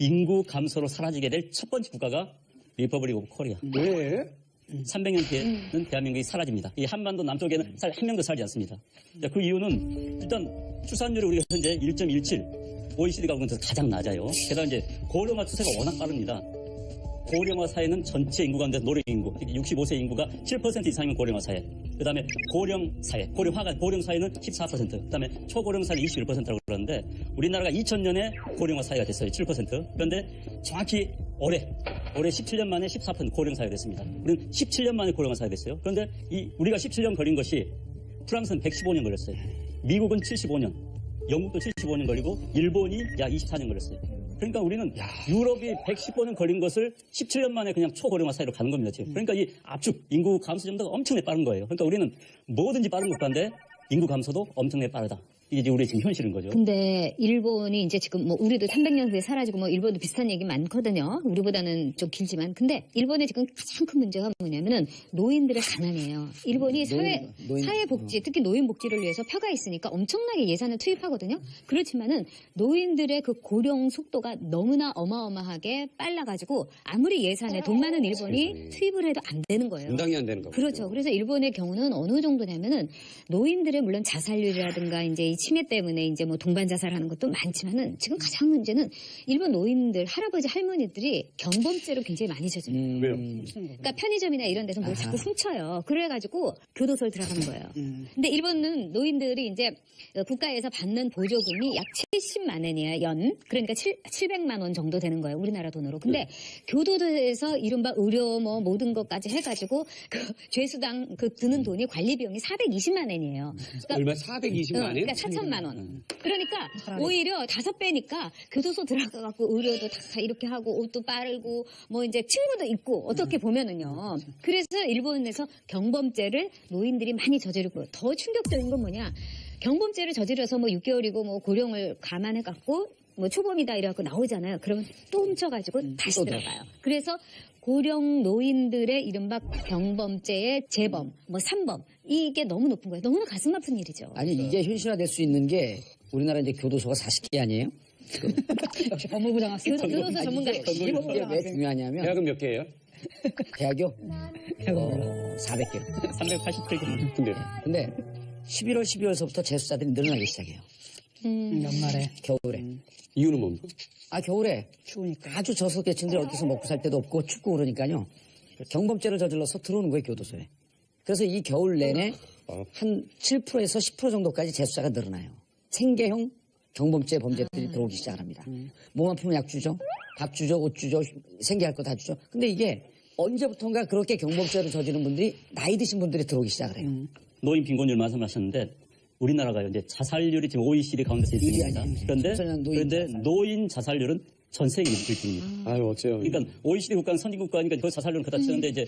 인구 감소로 사라지게 될 첫 번째 국가가 리퍼블릭 오브 코리아. 왜? 300년 뒤에는 대한민국이 사라집니다. 이 한반도 남쪽에는 한 명도 살지 않습니다. 그 이유는 일단 출산율이 우리가 현재 1.17, OECD 가운데서 가장 낮아요. 게다가 이제 고령화 추세가 워낙 빠릅니다. 고령화 사회는 전체 인구 가운데 노령 인구, 65세 인구가 7% 이상이면 고령화 사회. 그 다음에 고령 사회, 고령 사회는 14%, 그 다음에 초고령 사회는 21%라고 그러는데 우리나라가 2000년에 고령화 사회가 됐어요. 7%. 그런데 정확히 올해 17년 만에 14% 고령 사회가 됐습니다. 우리는 17년 만에 고령화 사회가 됐어요. 그런데 우리가 17년 걸린 것이 프랑스는 115년 걸렸어요. 미국은 75년, 영국도 75년 걸리고 일본이 약 24년 걸렸어요. 그러니까 우리는 유럽이 115년 걸린 것을 17년 만에 그냥 초고령화 사회로 가는 겁니다, 지금. 그러니까 이 압축, 인구 감소 점도가 엄청나게 빠른 거예요. 그러니까 우리는 뭐든지 빠른 국가인데 인구 감소도 엄청나게 빠르다. 이게 이제 우리의 지금 현실인 거죠. 근데 일본이 이제 지금 뭐 우리도 300년 후에 사라지고 뭐 일본도 비슷한 얘기 많거든요. 우리보다는 좀 길지만. 근데 일본의 지금 가장 큰 문제가 뭐냐면은 노인들의 가난이에요. 일본이 사회복지, 특히 노인복지를 위해서 표가 있으니까 엄청나게 예산을 투입하거든요. 그렇지만은 노인들의 그 고령 속도가 너무나 어마어마하게 빨라가지고 아무리 예산에 돈 많은 일본이 투입을 해도 안 되는 거예요. 감당이 안 되는 거죠. 그렇죠. 그래서 일본의 경우는 어느 정도냐면은 노인들의 물론 자살률이라든가 이제 이 치매 때문에 이제 뭐 동반 자살하는 것도 많지만은 지금 가장 문제는 일본 노인들, 할아버지, 할머니들이 경범죄를 굉장히 많이 저질러요. 왜요? 그러니까 편의점이나 이런 데서 뭘 자꾸 훔쳐요. 그래가지고 교도소를 들어가는 거예요. 근데 일본은 노인들이 이제 국가에서 받는 보조금이 약 70만 원이에요, 연. 그러니까 700만 원 정도 되는 거예요, 우리나라 돈으로. 근데 교도소에서 이른바 의료 뭐 모든 것까지 해가지고 그 죄수당 그 드는 돈이 관리 비용이 420만 원이에요. 그러니까 얼마? 420만 원? 그러니까 4천만 원. 그러니까 오히려 5배니까 교도소 들어가갖고 의료도 다 이렇게 하고 옷도 빠르고 뭐 이제 친구도 있고 어떻게 보면은요. 그래서 일본에서 경범죄를 노인들이 많이 저지르고 더 충격적인 건 뭐냐. 경범죄를 저질러서 뭐 6개월이고 뭐 고령을 감안해갖고 뭐 초범이다 이래갖고 나오잖아요. 그러면 또 훔쳐가지고 다시 들어가요. 그래서 고령 노인들의 이른바 경범죄의 재범, 뭐 3범 이게 너무 높은 거예요. 너무나 가슴 아픈 일이죠. 아니 이게 현실화될 수 있는 게 우리나라 이제 교도소가 40개 아니에요? 역시 법무부 장학생. 교도소 전문가. 이게 왜 중요하냐면 대학은 몇 개예요? 대학교 400개. 387개. 근데 근데 11월, 12월서부터 재수자들이 늘어나기 시작해요. 연말에 겨울에. 이유는 뭡니까? 겨울에 추우니까. 아주 저속계층들이 어디서 먹고 살 데도 없고 춥고 그러니까요. 경범죄를 저질러서 들어오는 거예요, 교도소에. 그래서 이 겨울 내내 한 7%에서 10% 정도까지 재수자가 늘어나요. 생계형 경범죄 범죄들이 들어오기 시작합니다. 몸 아프면 약 주죠. 밥 주죠. 옷 주죠. 생계할 거 다 주죠. 근데 이게 언제부턴가 그렇게 경범죄를 저지른 분들이 나이 드신 분들이 들어오기 시작을 해요. 노인 빈곤율 말씀하셨는데 우리나라가 이제 자살률이 지금 OECD 가운데서 1등입니다. 그런데 노인 자살률은 전 세계 1등입니다. 아유, 어째요? 그러니까 OECD 국가는 선진국가니까 그 자살률은 그다 치는데 이제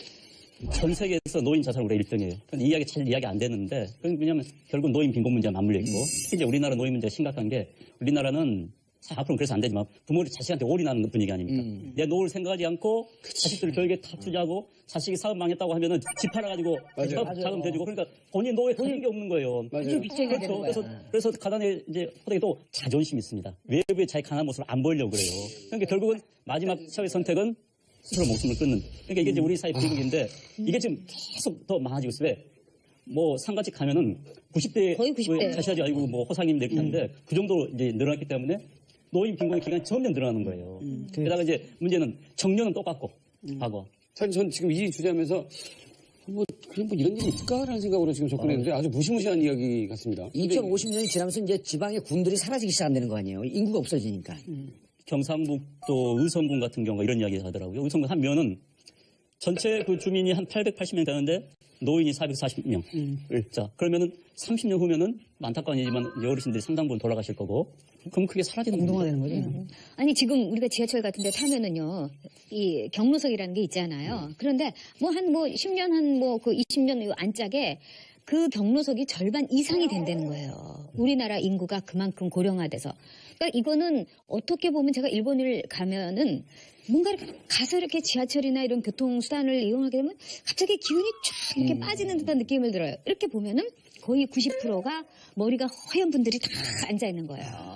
전 세계에서 노인 자살 우리가 1등이에요. 근데 잘 이야기 안 되는데 왜냐하면 결국 노인 빈곤 문제가 맞물려 있고 이제 우리나라 노인 문제가 심각한 게 우리나라는 앞으로는 그래서 안 되지만 부모들이 자식한테 올인하는 분위기 아닙니까? 내 노후를 생각하지 않고 자식들 교육에 다 투자하고 자식이 사업 망했다고 하면은 집 팔아가지고 사업 자금 대주고 그러니까 본인 노후에 가진 게 없는 거예요. 맞아요. 빚쟁이가 되는 거야. 그래서 가난의 이제 호되게도 자존심이 있습니다. 외부에 자기 강한 모습을 안 보이려고 그래요. 그러니까 결국은 마지막 최후의 선택은 스스로 목숨을 끊는. 그러니까 이게 이제 우리 사회 비극인데 이게 지금 계속 더 많아지고 있어요. 왜? 뭐 상가집 가면은 90대 거의 90대. 자시하지 아니고 뭐 호상님 이렇게 하는데 그 정도로 이제 늘어났기 때문에 노인 빈곤의 기간이 점점 늘어나는 거예요. 게다가 이제 문제는 정년은 똑같고 하고 사실 전 지금 이 주제하면서 그냥 뭐 이런 일이 있을까라는 생각으로 지금 접근했는데 아주 무시무시한 이야기 같습니다. 2050년이 지나면서 이제 지방의 군들이 사라지기 시작한다는 거 아니에요. 인구가 없어지니까. 경상북도 의성군 같은 경우가 이런 이야기 하더라고요. 의성군 한 면은 전체 그 주민이 한 880명 되는데 노인이 440명. 자, 그러면은 30년 후면은 안타까운 일이지만 어르신들이 상당 부분 돌아가실 거고 그럼 그게 사라지는 겁니다. 운동화되는 거죠. 아니 지금 우리가 지하철 같은 데 타면은요 이 경로석이라는 게 있잖아요. 그런데 뭐 한 10년 한 그 20년 안짝에 그 경로석이 절반 이상이 된다는 거예요. 우리나라 인구가 그만큼 고령화돼서. 그러니까 이거는 어떻게 보면 제가 일본을 가면은 뭔가 이렇게 가서 이렇게 지하철이나 이런 교통수단을 이용하게 되면 갑자기 기운이 쫙 이렇게 빠지는 듯한 느낌을 들어요. 이렇게 보면은 거의 90%가 머리가 허연 분들이 다 앉아 있는 거예요.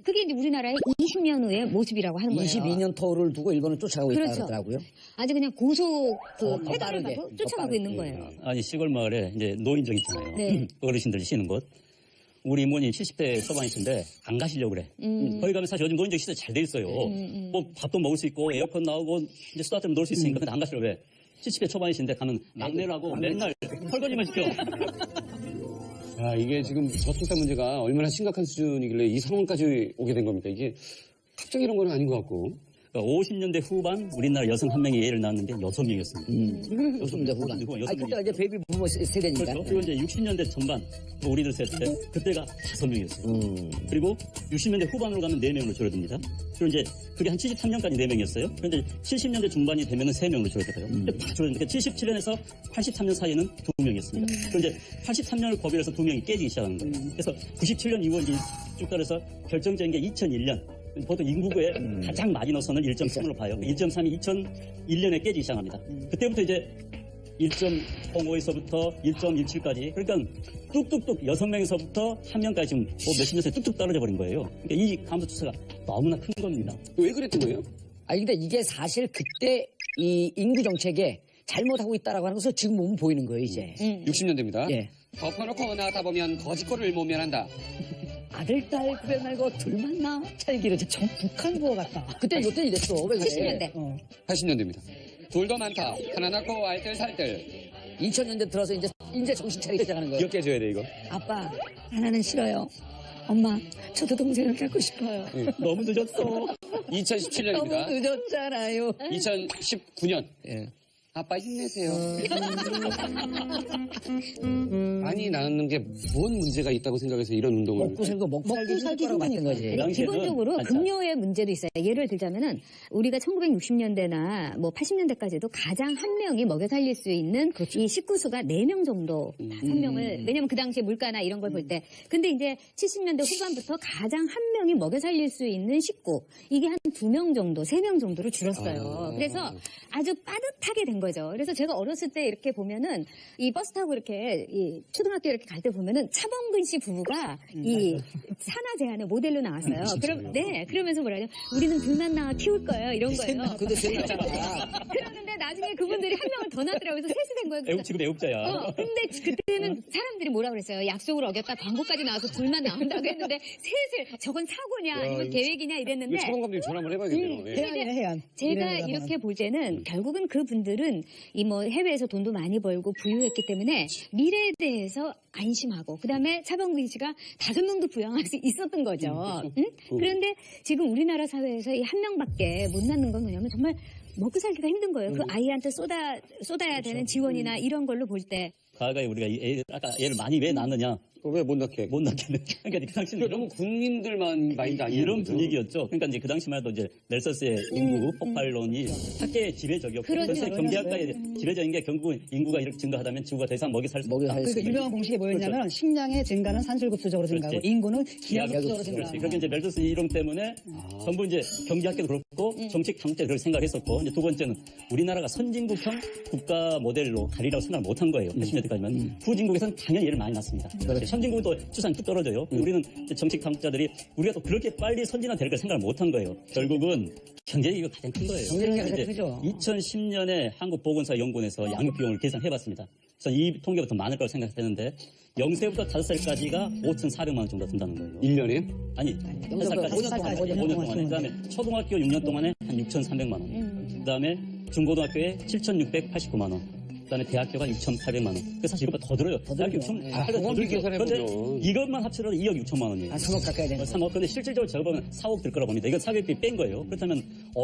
그게 이제 우리나라의 20년 후의 모습이라고 하는 거예요. 22년 터를 두고 일본은 쫓아가고 있다고 그렇죠. 그러더라고요. 아주 그냥 고속 그 페달을 빠르게, 밟고 더 쫓아가고 빠르게. 있는 거예요. 아니 시골 마을에 이제 노인정 있잖아요. 네. 어르신들이 쉬는 곳. 우리 이모님 70대 초반이신데 안 가시려고 그래. 거기 가면 사실 요즘 노인정 시설 잘 돼 있어요. 뭐 밥도 먹을 수 있고 에어컨 나오고 이제 수다 때문에 놀 수 있으니까 근데 안 가시려고 왜? 70대 초반이신데 가면 막내라고 맨날 설거지만 시켜. 아, 이게 지금 저출산 문제가 얼마나 심각한 수준이길래 이 상황까지 오게 된 겁니까? 이게 갑자기 이런 건 아닌 것 같고. 그러니까 50년대 후반 우리나라 여성 한 명이 애를 낳았는데 6명이었습니다. 60년대 후반. 아니, 그때가 이제 베이비 부모 세대니까. 그렇죠. 그리고 이제 60년대 전반 우리들 세대 때 그때가 5명이었어요. 그리고 60년대 후반으로 가면 4명으로 줄어듭니다. 그리고 이제 그게 한 73년까지 4명이었어요. 그런데 70년대 중반이 되면은 3명으로 줄어들어요. 줄어드니까 77년에서 83년 사이에는 2명이었습니다. 그리고 이제 83년을 거비로 해서 2명이 깨지기 시작하는 거예요. 그래서 97년 이후 이제 쭉 따라서 결정적인 게 2001년. 보통 인구의 가장 마지노선을 1.3으로 봐요. 1.3이 2001년에 깨지기 시작합니다. 그때부터 이제 1.05에서부터 1.17까지 그러니까 뚝뚝뚝 6명에서부터 1명까지 지금 몇십 년 사이 뚝뚝 떨어져 버린 거예요. 그러니까 이 감소 추세가 너무나 큰 겁니다. 왜 그랬던 거예요? 아니, 근데 이게 사실 그때 이 인구 정책에 잘못하고 있다라고 하는 것을 지금 보면 보이는 거예요, 이제. 60년대입니다. 예. 덮어놓고 나가다 보면 거짓골을 모면한다. 아들, 딸, 그래 말고 둘만 나? 찰기를 좀. 북한 부어 같다. 그때 요때 이랬어. 왜 그래? 70년대. 80년대입니다. 둘도 많다. 하나 낳고 알뜰살뜰. 2000년대 들어서 이제 정신 차리기 시작하는 거예요. 기억해줘야 돼, 이거. 아빠, 하나는 싫어요. 엄마, 저도 동생을 갖고 싶어요. 너무 늦었어. 너무 2017년입니다. 늦었잖아요. 2019년. 예. 아빠 힘내세요. 많이 낳는 게 뭔 문제가 있다고 생각해서 이런 운동을. 먹고 살기 살기 힘들 거라고 봤던 힘드니까. 거지. 아니, 당시에는 기본적으로 반찬. 급료의 문제도 있어요. 예를 들자면은 우리가 1960년대나 뭐 80년대까지도 가장 한 명이 먹여 살릴 수 있는 이 식구수가 4명 정도 한 명을 왜냐면 그 당시에 물가나 이런 걸 볼 때 근데 이제 70년대 후반부터 가장 한 명이 먹여 살릴 수 있는 식구 이게 한 2명 정도, 3명 정도로 줄었어요. 그래서 아주 빠듯하게 된 거죠. 그래서 제가 어렸을 때 이렇게 보면은 이 버스 타고 이렇게 이 초등학교 이렇게 갈 때 보면은 차범근 씨 부부가 이 산하 제한의 모델로 나왔어요. 그러면서 뭐라죠? 우리는 둘만 낳아 키울 거예요. 이런 거예요. 그도 재밌잖아. 그러는데 나중에 그분들이 한 명을 더 낳더라고요. 그래서 셋이 된 거예요. 지금 애국자야. 근데 그때는 사람들이 뭐라 그랬어요? 약속을 어겼다 광고까지 나와서 둘만 나온다고 했는데 셋을 저건 사고냐 아니면 계획이냐 이랬는데 차범 감독님 전화 한번 해봐야겠네요. 예. 해안이네, 해안. 제가 이래가다가. 이렇게 볼 때는 결국은 그분들은 이 뭐 해외에서 돈도 많이 벌고 부유했기 때문에 미래에 대해서 안심하고 그다음에 차범근 씨가 5명도 부양할 수 있었던 거죠. 응? 그런데 지금 우리나라 사회에서 이 한 명밖에 못 낳는 건 뭐냐면 정말 먹고 살기가 힘든 거예요. 그 아이한테 쏟아야 되는 지원이나 이런 걸로 볼 때 과거에 우리가 아까 애를 많이 왜 낳느냐? 왜 못 낳게? 못 낳겠네. 그러니까 그 당시는 너무 군인들만 마인드 아니에요? 이런 분위기였죠. 그러니까 이제 그 당시만 해도 이제 넬서스의 인구 폭발론이 학계의 지배적이었고, 그렇죠. 그래서 경제학과의 지배적인 게 결국 인구가 이렇게 증가하다면 지구가 더 이상 먹이 살 수 없다. 그러니까 유명한 공식이 뭐였냐면 식량의 증가는 산술급수적으로 증가하고 그렇지. 인구는 기하급수적으로 그렇지. 증가하고. 그렇게 이제 멜서스 이론 때문에 전부 이제 경제학계도 그렇고 정책 탐때 그렇게 생각했었고, 이제 두 번째는 우리나라가 선진국형 국가 모델로 가리라고 생각을 못한 거예요. 80년대까지만. 후진국에서는 당연히 얘를 많이 낳습니다. 선진국도 출산이 뚝 떨어져요. 우리는 이제 정책 탐구자들이 우리가 또 그렇게 빨리 선진화 될 걸 생각을 못한 거예요. 결국은 경제력이 가장 큰 거예요. 경제력이 그래서 가장 이제 크죠. 2010년에 한국보건사연구원에서 양육 비용을 계산해봤습니다. 그래서 이 통계가 더 많을 거라고 생각했는데 0세부터 5살까지가 5,400만 원 정도 든다는 거예요. 1년에? 아니, 1살까지 5년 동안에. 그다음에 초등학교 6년 동안에 한 6,300만 원. 그다음에 중고등학교에 7,689만 원. 그다음에 대학교가 6,800만 원. 그 사실 이것보다 더 들어요. 대학교 학원비 계산해보죠. 그런데 이것만 합쳐도 2억 6천만 원이에요. 3억 가까이 되는 3억. 근데 실질적으로 제가 보면 4억 들 거라고 봅니다. 이건 사교육비 뺀 거예요. 그렇다면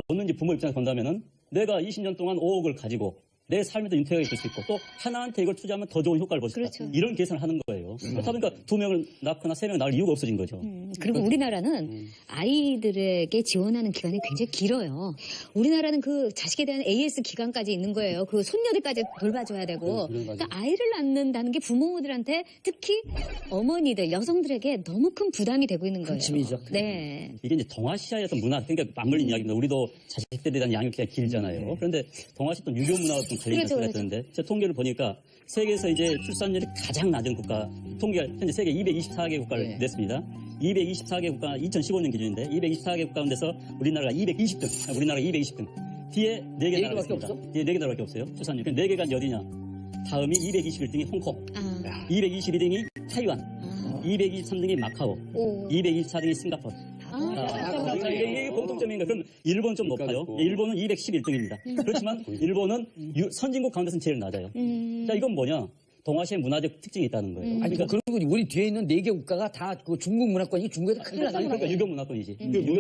어느 부모 입장에서 본다면은 내가 20년 동안 5억을 가지고 내 삶에도 윤택하게 줄 수 있고 또 하나한테 이걸 투자하면 더 좋은 효과를 볼 수 있다. 그렇죠. 이런 계산을 하는 거예요. 그렇다 보니까 2명을 낳거나 3명을 낳을 이유가 없어진 거죠. 그리고 우리나라는 아이들에게 지원하는 기간이 굉장히 길어요. 우리나라는 그 자식에 대한 AS 기간까지 있는 거예요. 그 손녀들까지 돌봐줘야 되고. 그러니까 아이를 낳는다는 게 부모들한테 특히 어머니들, 여성들에게 너무 큰 부담이 되고 있는 거예요. 짐이죠. 네. 이게 이제 동아시아의 어떤 문화, 그러니까 맞물린 이야기입니다. 우리도 자식들에 대한 양육기가 길잖아요. 그런데 동아시아 또 유교 문화와 좀 관련된 그렇죠, 소리가 그렇죠. 있는데 제 통계를 보니까 세계에서 이제 출산율이 가장 낮은 국가 통계가 현재 세계 224개 국가를 냈습니다. 224개 국가 2015년 기준인데 224개 국가 가운데서 우리나라가 220등, 우리나라 220등. 뒤에 4개 나라가 개밖에 있습니다. 없어? 뒤에 4개 나라밖에 없어요. 출산율. 그 4개가 어디냐? 다음이 221등이 홍콩, 아, 222등이 타이완, 223등이 마카오, 오. 224등이 싱가포르. 이게 공통점인 거예요. 그럼 일본 좀 높아요. 일본은 211등입니다. 그렇지만 일본은 선진국 가운데서는 제일 낮아요. 자, 이건 뭐냐? 동아시아의 문화적 특징이 있다는 거예요. 아니, 그리고 우리 뒤에 있는 4개 국가가 다 그 중국 문화권이 중국에서 큰일 아니, 나는 그러니까 거예요. 유교 문화권이지.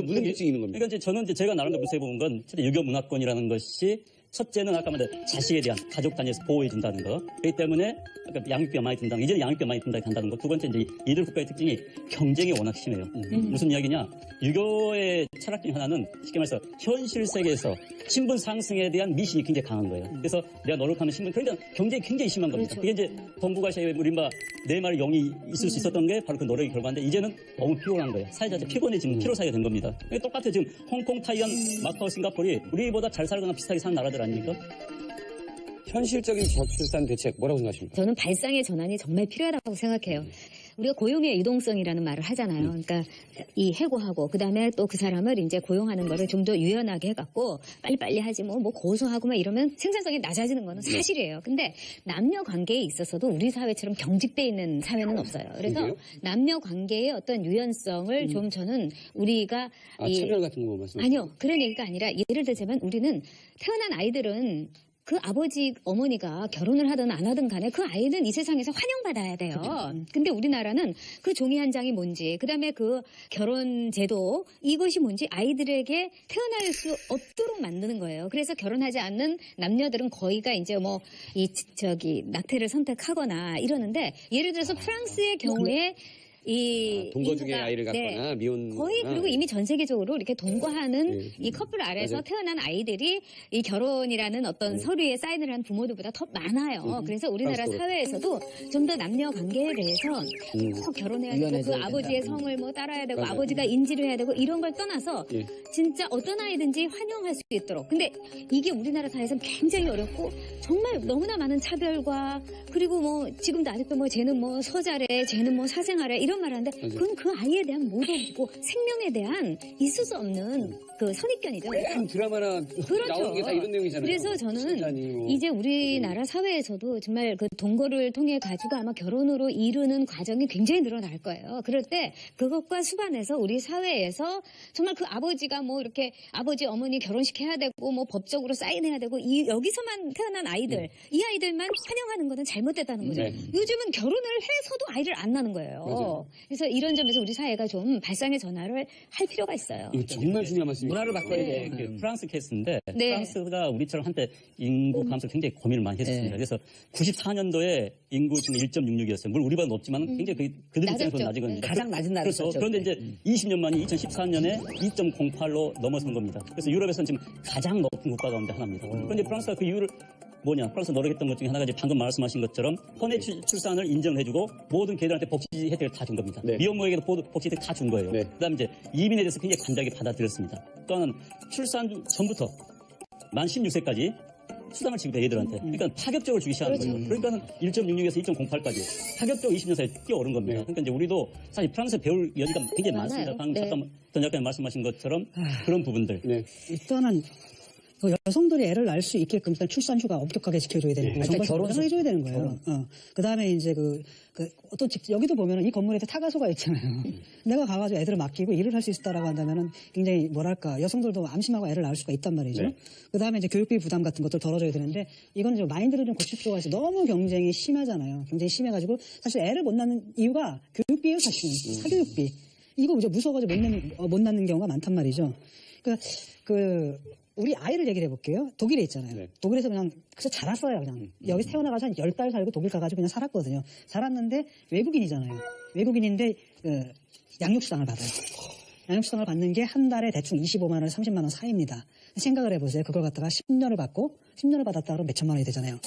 무슨 특징이 있는 겁니까? 그러니까 이제 저는 이제 제가 나름대로 분석해본 건 유교 문화권이라는 것이 첫째는 아까 말한 자식에 대한 가족 단위에서 보호해 준다는 거. 그렇기 때문에 그러니까 양육비가 많이 든다는 거. 이제는 양육비가 많이 든다고 한다는 거. 두 번째 이제 이들 국가의 특징이 경쟁이 워낙 심해요. 무슨 이야기냐? 유교의 철학 중 하나는 쉽게 말해서 현실 세계에서 신분 상승에 대한 미신이 굉장히 강한 거예요. 그래서 내가 노력하면 신분, 그러니까 경쟁이 굉장히 심한 겁니다. 그게 이제 동북아시아의 우리가 네 마리 영이 있을 수 있었던 게 바로 그 노력의 결과인데 이제는 너무 피곤한 거예요. 사회 자체 피곤해지면 피로 사회가 된 겁니다. 그러니까 똑같아요. 지금 홍콩, 타이완, 마카오, 싱가포르이 우리보다 잘 살거나 비슷하게 사는 나라들 아닙니까? 현실적인 저출산 대책 뭐라고 생각하십니까? 저는 발상의 전환이 정말 필요하다고 생각해요. 우리가 고용의 유동성이라는 말을 하잖아요. 그러니까 이 해고하고 그다음에 또 그 사람을 이제 고용하는 거를 좀 더 유연하게 해갖고 빨리빨리 하지 뭐 고소하고 막 이러면 생산성이 낮아지는 거는 사실이에요. 근데 남녀 관계에 있어서도 우리 사회처럼 경직돼 있는 사회는 없어요. 그래서 그래요? 남녀 관계의 어떤 유연성을 좀 저는 우리가 차별 같은 거 말씀하시죠? 아니요. 그런 얘기가 아니라 예를 들자면 우리는 태어난 아이들은 그 아버지, 어머니가 결혼을 하든 안 하든 간에 그 아이는 이 세상에서 환영받아야 돼요. 근데 우리나라는 그 종이 한 장이 뭔지, 그 다음에 그 결혼 제도, 이것이 뭔지 아이들에게 태어날 수 없도록 만드는 거예요. 그래서 결혼하지 않는 남녀들은 거의가 이제 낙태를 선택하거나 이러는데, 예를 들어서 프랑스의 경우에 동거 중에 인구가, 아이를 갖거나 미혼 거의 그리고 이미 전 세계적으로 이렇게 동거하는 네. 이 커플 아래에서 맞아요. 태어난 아이들이 이 결혼이라는 어떤 서류에 사인을 한 부모들보다 더 많아요. 그래서 우리나라 프랑스도 사회에서도 좀 더 남녀 관계에 대해서 꼭 결혼해야 되고 그 유연해져야 아버지의 된다. 성을 뭐 따라야 되고 맞아요. 아버지가 인지를 해야 되고 이런 걸 떠나서 예. 진짜 어떤 아이든지 환영할 수 있도록. 근데 이게 우리나라 사회에서는 굉장히 어렵고 정말 너무나 많은 차별과 그리고 뭐 지금도 아직도 뭐 쟤는 뭐 서자래, 쟤는 뭐 사생아래 이런 말 하는데 그건 그 아이에 대한 모독이고 생명에 대한 있을 수 없는 그 선입견이죠. 참 드라마나 그렇죠. 나오는 게 다 이런 내용이잖아요. 그래서 저는 신자니 뭐. 이제 우리나라 사회에서도 정말 그 동거를 통해 가지고 아마 결혼으로 이루는 과정이 굉장히 늘어날 거예요. 그럴 때 그것과 수반해서 우리 사회에서 정말 그 아버지가 뭐 이렇게 아버지 어머니 결혼시켜야 되고 뭐 법적으로 사인해야 되고 여기서만 태어난 아이들 이 아이들만 환영하는 거는 잘못됐다는 거죠. 네. 요즘은 결혼을 해서도 아이를 안 낳는 거예요. 맞아요. 있어요. 그래서 이런 점에서 우리 사회가 좀 발상의 전환을 할 필요가 있어요. 이거 정말 중요한 말씀입니다. 문화를 바꿔야 돼. 그 프랑스 케이스인데 네. 프랑스가 우리처럼 한때 인구 감소 굉장히 고민을 많이 했었습니다. 그래서 94년도에 인구 지금 1.66이었어요. 물론 우리보다 높지만 굉장히 그들 입장에서 낮았죠. 낮은 겁니다. 가장 낮은 나라였죠. 그렇죠. 그런데 이제 20년 만에 2014년에 2.08로 넘어선 겁니다. 그래서 유럽에서는 지금 가장 높은 국가 가운데 하나입니다. 그런데 프랑스가 그 이유를 뭐냐? 프랑스 노력했던 것 중에 하나가 이제 방금 말씀하신 것처럼 혼외 출산을 인정해주고 모든 개들한테 복지 혜택을 다 준 겁니다. 네. 미혼모에게도 복지 혜택 다 준 거예요. 네. 그다음에 이제 이민에 대해서 굉장히 간단하게 받아들였습니다. 또 하나는 출산 전부터 만 16세까지 수당을 지급해 애들한테. 그러니까 파격적으로 주기 시작한 거예요. 그러니까는 1.66에서 2.08까지 파격적으로 20년 사이에 뛰어오른 겁니다. 네. 그러니까 이제 우리도 사실 프랑스 배울 여지가 굉장히 많아요. 많습니다. 방금 네. 잠깐 전 작가님 말씀하신 것처럼 그런 부분들. 네. 일단은 그 여성들이 애를 낳을 수 있게끔 일단 출산휴가 엄격하게 지켜줘야 되는 거예요. 일단 정말 결혼서- 해줘야 되는 거예요. 그 다음에 이제 어떤 여기도 보면은 이 건물에도 타가소가 있잖아요. 내가 가가지고 애들을 맡기고 일을 할 수 있다라고 한다면은 굉장히 뭐랄까 여성들도 암심하고 애를 낳을 수가 있단 말이죠. 네. 그 다음에 이제 교육비 부담 같은 것들 덜어줘야 되는데 이건 좀 마인드를 좀 고칠 필요가 있어요. 너무 경쟁이 심하잖아요. 경쟁이 심해가지고 사실 애를 못 낳는 이유가 교육비예요, 사실은. 사교육비. 이거 이제 무서워가지고 못 낳는 경우가 많단 말이죠. 우리 아이를 얘기를 해볼게요. 독일에 있잖아요. 네. 독일에서 그냥 그래서 자랐어요. 그냥 여기서 태어나가서 한 10달 살고 독일 가가지고 그냥 살았거든요. 살았는데 외국인이잖아요. 외국인인데 양육수당을 받아요. 양육수당을 받는 게 한 달에 대충 25만 원, 30만 원 사이입니다. 생각을 해보세요. 그걸 갖다가 10년을 받고 10년을 받았다 그러면 몇천만 원이 되잖아요.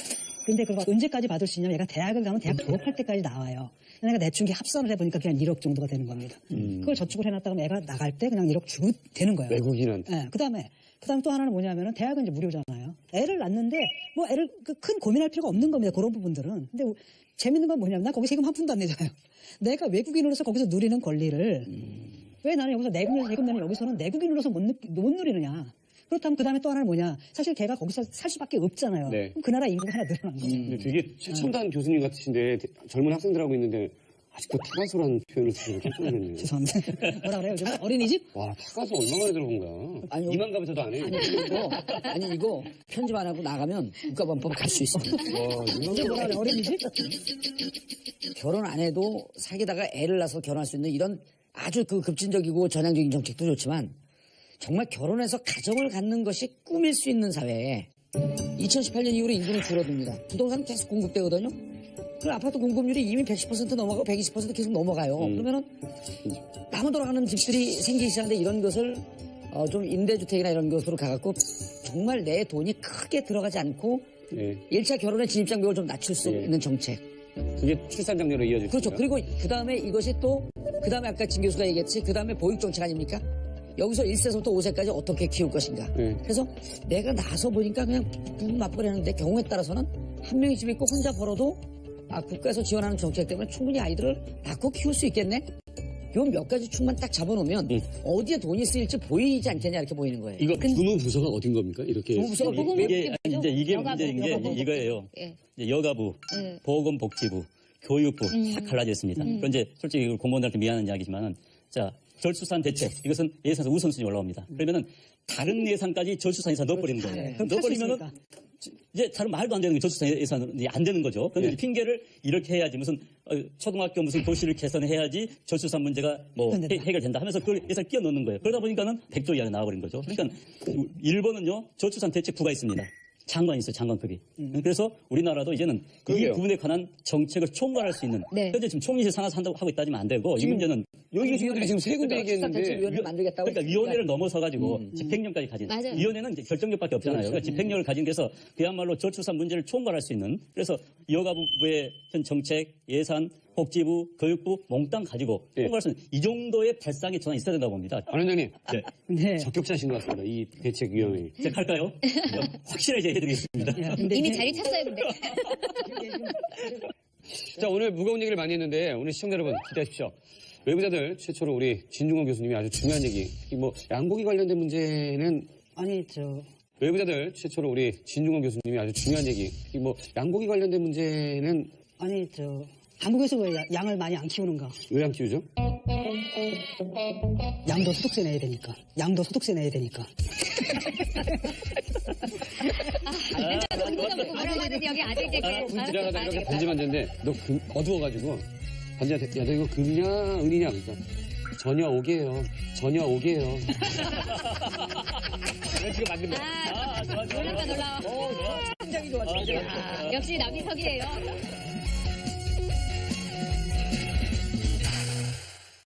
근데 그걸 언제까지 받을 수 있냐면 얘가 대학을 가면 대학 졸업할 때까지 나와요. 내가 대충 합산을 해보니까 그냥 1억 정도가 되는 겁니다. 그걸 저축을 해놨다가 애가 나갈 때 그냥 1억 주고 되는 거예요. 외국인은 네, 그다음에 또 하나는 뭐냐면은 대학은 이제 무료잖아요. 애를 낳는데 뭐 애를 큰 고민할 필요가 없는 겁니다. 그런 부분들은. 근데 재밌는 건 뭐냐면 나 거기 세금 한 푼도 안 내잖아요. 내가 외국인으로서 거기서 누리는 권리를 왜 나는 여기서 내국에서 세금 내는 여기서는 내국인으로서 못 누리느냐. 그렇다면 그다음에 또 하나는 뭐냐. 사실 걔가 거기서 살 수밖에 없잖아요. 네. 그럼 그 나라 인구가 하나 늘어난 거죠. 근데 되게 최첨단 교수님 같으신데 젊은 학생들하고 있는데 아직도 타가소라는 표현을 쓰시는 게 깜짝 놀랐네요. 죄송합니다. 뭐라 그래요? 요즘 어린이집? 와, 타가소 얼마 만에 들어본 거야? 아니, 이만 가면 저도 안 해요. 이거 편집 안 하고 나가면 국가범법 갈 수 있습니다. 와, 이게 뭐라 그래? 어린이집? 결혼 안 해도 사귀다가 애를 낳아서 결혼할 수 있는 이런 아주 그 급진적이고 전향적인 정책도 좋지만 정말 결혼해서 가정을 갖는 것이 꿈일 수 있는 사회에 2018년 이후로 인구는 줄어듭니다. 부동산은 계속 공급되거든요. 그 아파트 공급률이 이미 110% 넘어가고 120% 계속 넘어가요. 그러면은 남아 돌아가는 집들이 생기기 시작하는데 이런 것을 좀 임대주택이나 이런 것으로 가갖고 정말 내 돈이 크게 들어가지 않고 네. 1차 결혼의 진입장벽을 좀 낮출 수 네. 있는 정책. 그게 출산 장려로 이어질 그렇죠. 거예요. 그리고 그 다음에 이것이 또, 그 다음에 아까 진 교수가 얘기했지, 그 다음에 보육정책 아닙니까? 여기서 1세부터 5세까지 어떻게 키울 것인가. 네. 그래서 내가 나서 보니까 그냥 부분 맞벌이 하는데 경우에 따라서는 한 명이 집에 있고 혼자 벌어도 국가에서 지원하는 정책 때문에 충분히 아이들을 낳고 키울 수 있겠네? 요 몇 가지 축만 딱 잡아놓으면 어디에 돈이 쓰일지 보이지 않겠냐 이렇게 보이는 거예요. 이거 준우 부서가 어딘 겁니까? 이렇게. 부서가 이게 아니, 이제 이게 여가부, 문제인 게 여가부. 이거예요. 예. 이제 여가부, 예. 보건복지부, 교육부 다 갈라져 있습니다. 그건 이제 솔직히 공무원들한테 미안한 이야기지만은 자 저출산 대책 이것은 예산에서 우선순위 올라옵니다. 그러면은 다른 예산까지 저출산 예산 넣어버리는 거예요. 그럼 넣어버리면은 할수 있으니까. 이제 다른 말도 안 되는 게 저출산 예산이 안 되는 거죠. 그런데 네. 핑계를 이렇게 해야지 무슨 초등학교 무슨 도시를 개선해야지 저출산 문제가 뭐 해결된다 하면서 그걸 예산 끼워 넣는 거예요. 그러다 보니까는 100조 이하가 나와버린 거죠. 그러니까 일본은요 저출산 대책부가 있습니다. 장관이 있어요, 장관급이. 그래서 우리나라도 이제는 이 그러게요. 부분에 관한 정책을 총괄할 수 있는. 네. 현재 지금 총리실 산하에서 한다고 하고 있다지만 안 되고 이 문제는 여기 교수님들이 지금 세 군데 얘기했는데 대책위원회 만들겠다고. 그러니까 위원회를 넘어서가지고 집행력까지 가진. 맞아요. 위원회는 이제 결정력밖에 없잖아요. 그러니까 집행력을 가진 데서 그야말로 저출산 문제를 총괄할 수 있는. 그래서 여가부의 현 정책, 예산, 복지부, 교육부 몽땅 가지고 예. 총괄할 수 있는 이 정도의 발상의 전환이 있어야 된다고 봅니다. 안 원장님 네. 네. 적격자신 것 같습니다. 이 대책위원회. 시작할까요? 확실하게 해드리겠습니다. 야, 근데 이미 이제 자리 찼어요, 근데. 자, 오늘 무거운 얘기를 많이 했는데 오늘 시청자 여러분 기대하십시오. 외부자들 최초로 우리 진중권 교수님이 아주 중요한 얘기. 특히 뭐 양고기 관련된 문제는 아니 외부자들 최초로 우리 진중권 교수님이 아주 중요한 얘기. 특히 뭐 양고기 관련된 문제는 한국에서 왜 양을 많이 안 키우는가? 왜 안 키우죠? 양도 소득세 내야 되니까. 양도 소득세 내야 되니까. 알아봤는데 여기 아들 얘기. 불 지나가다 이렇게 던지면 안 되는데 너 어두워가지고 반지한테 야, 너 이거 금이냐 은이냐 그러니까 전혀 오게요. 전혀 오게요. 지금 맞는 거야. 놀랍다 놀라워. 굉장히 좋았죠. 역시 남이석이에요.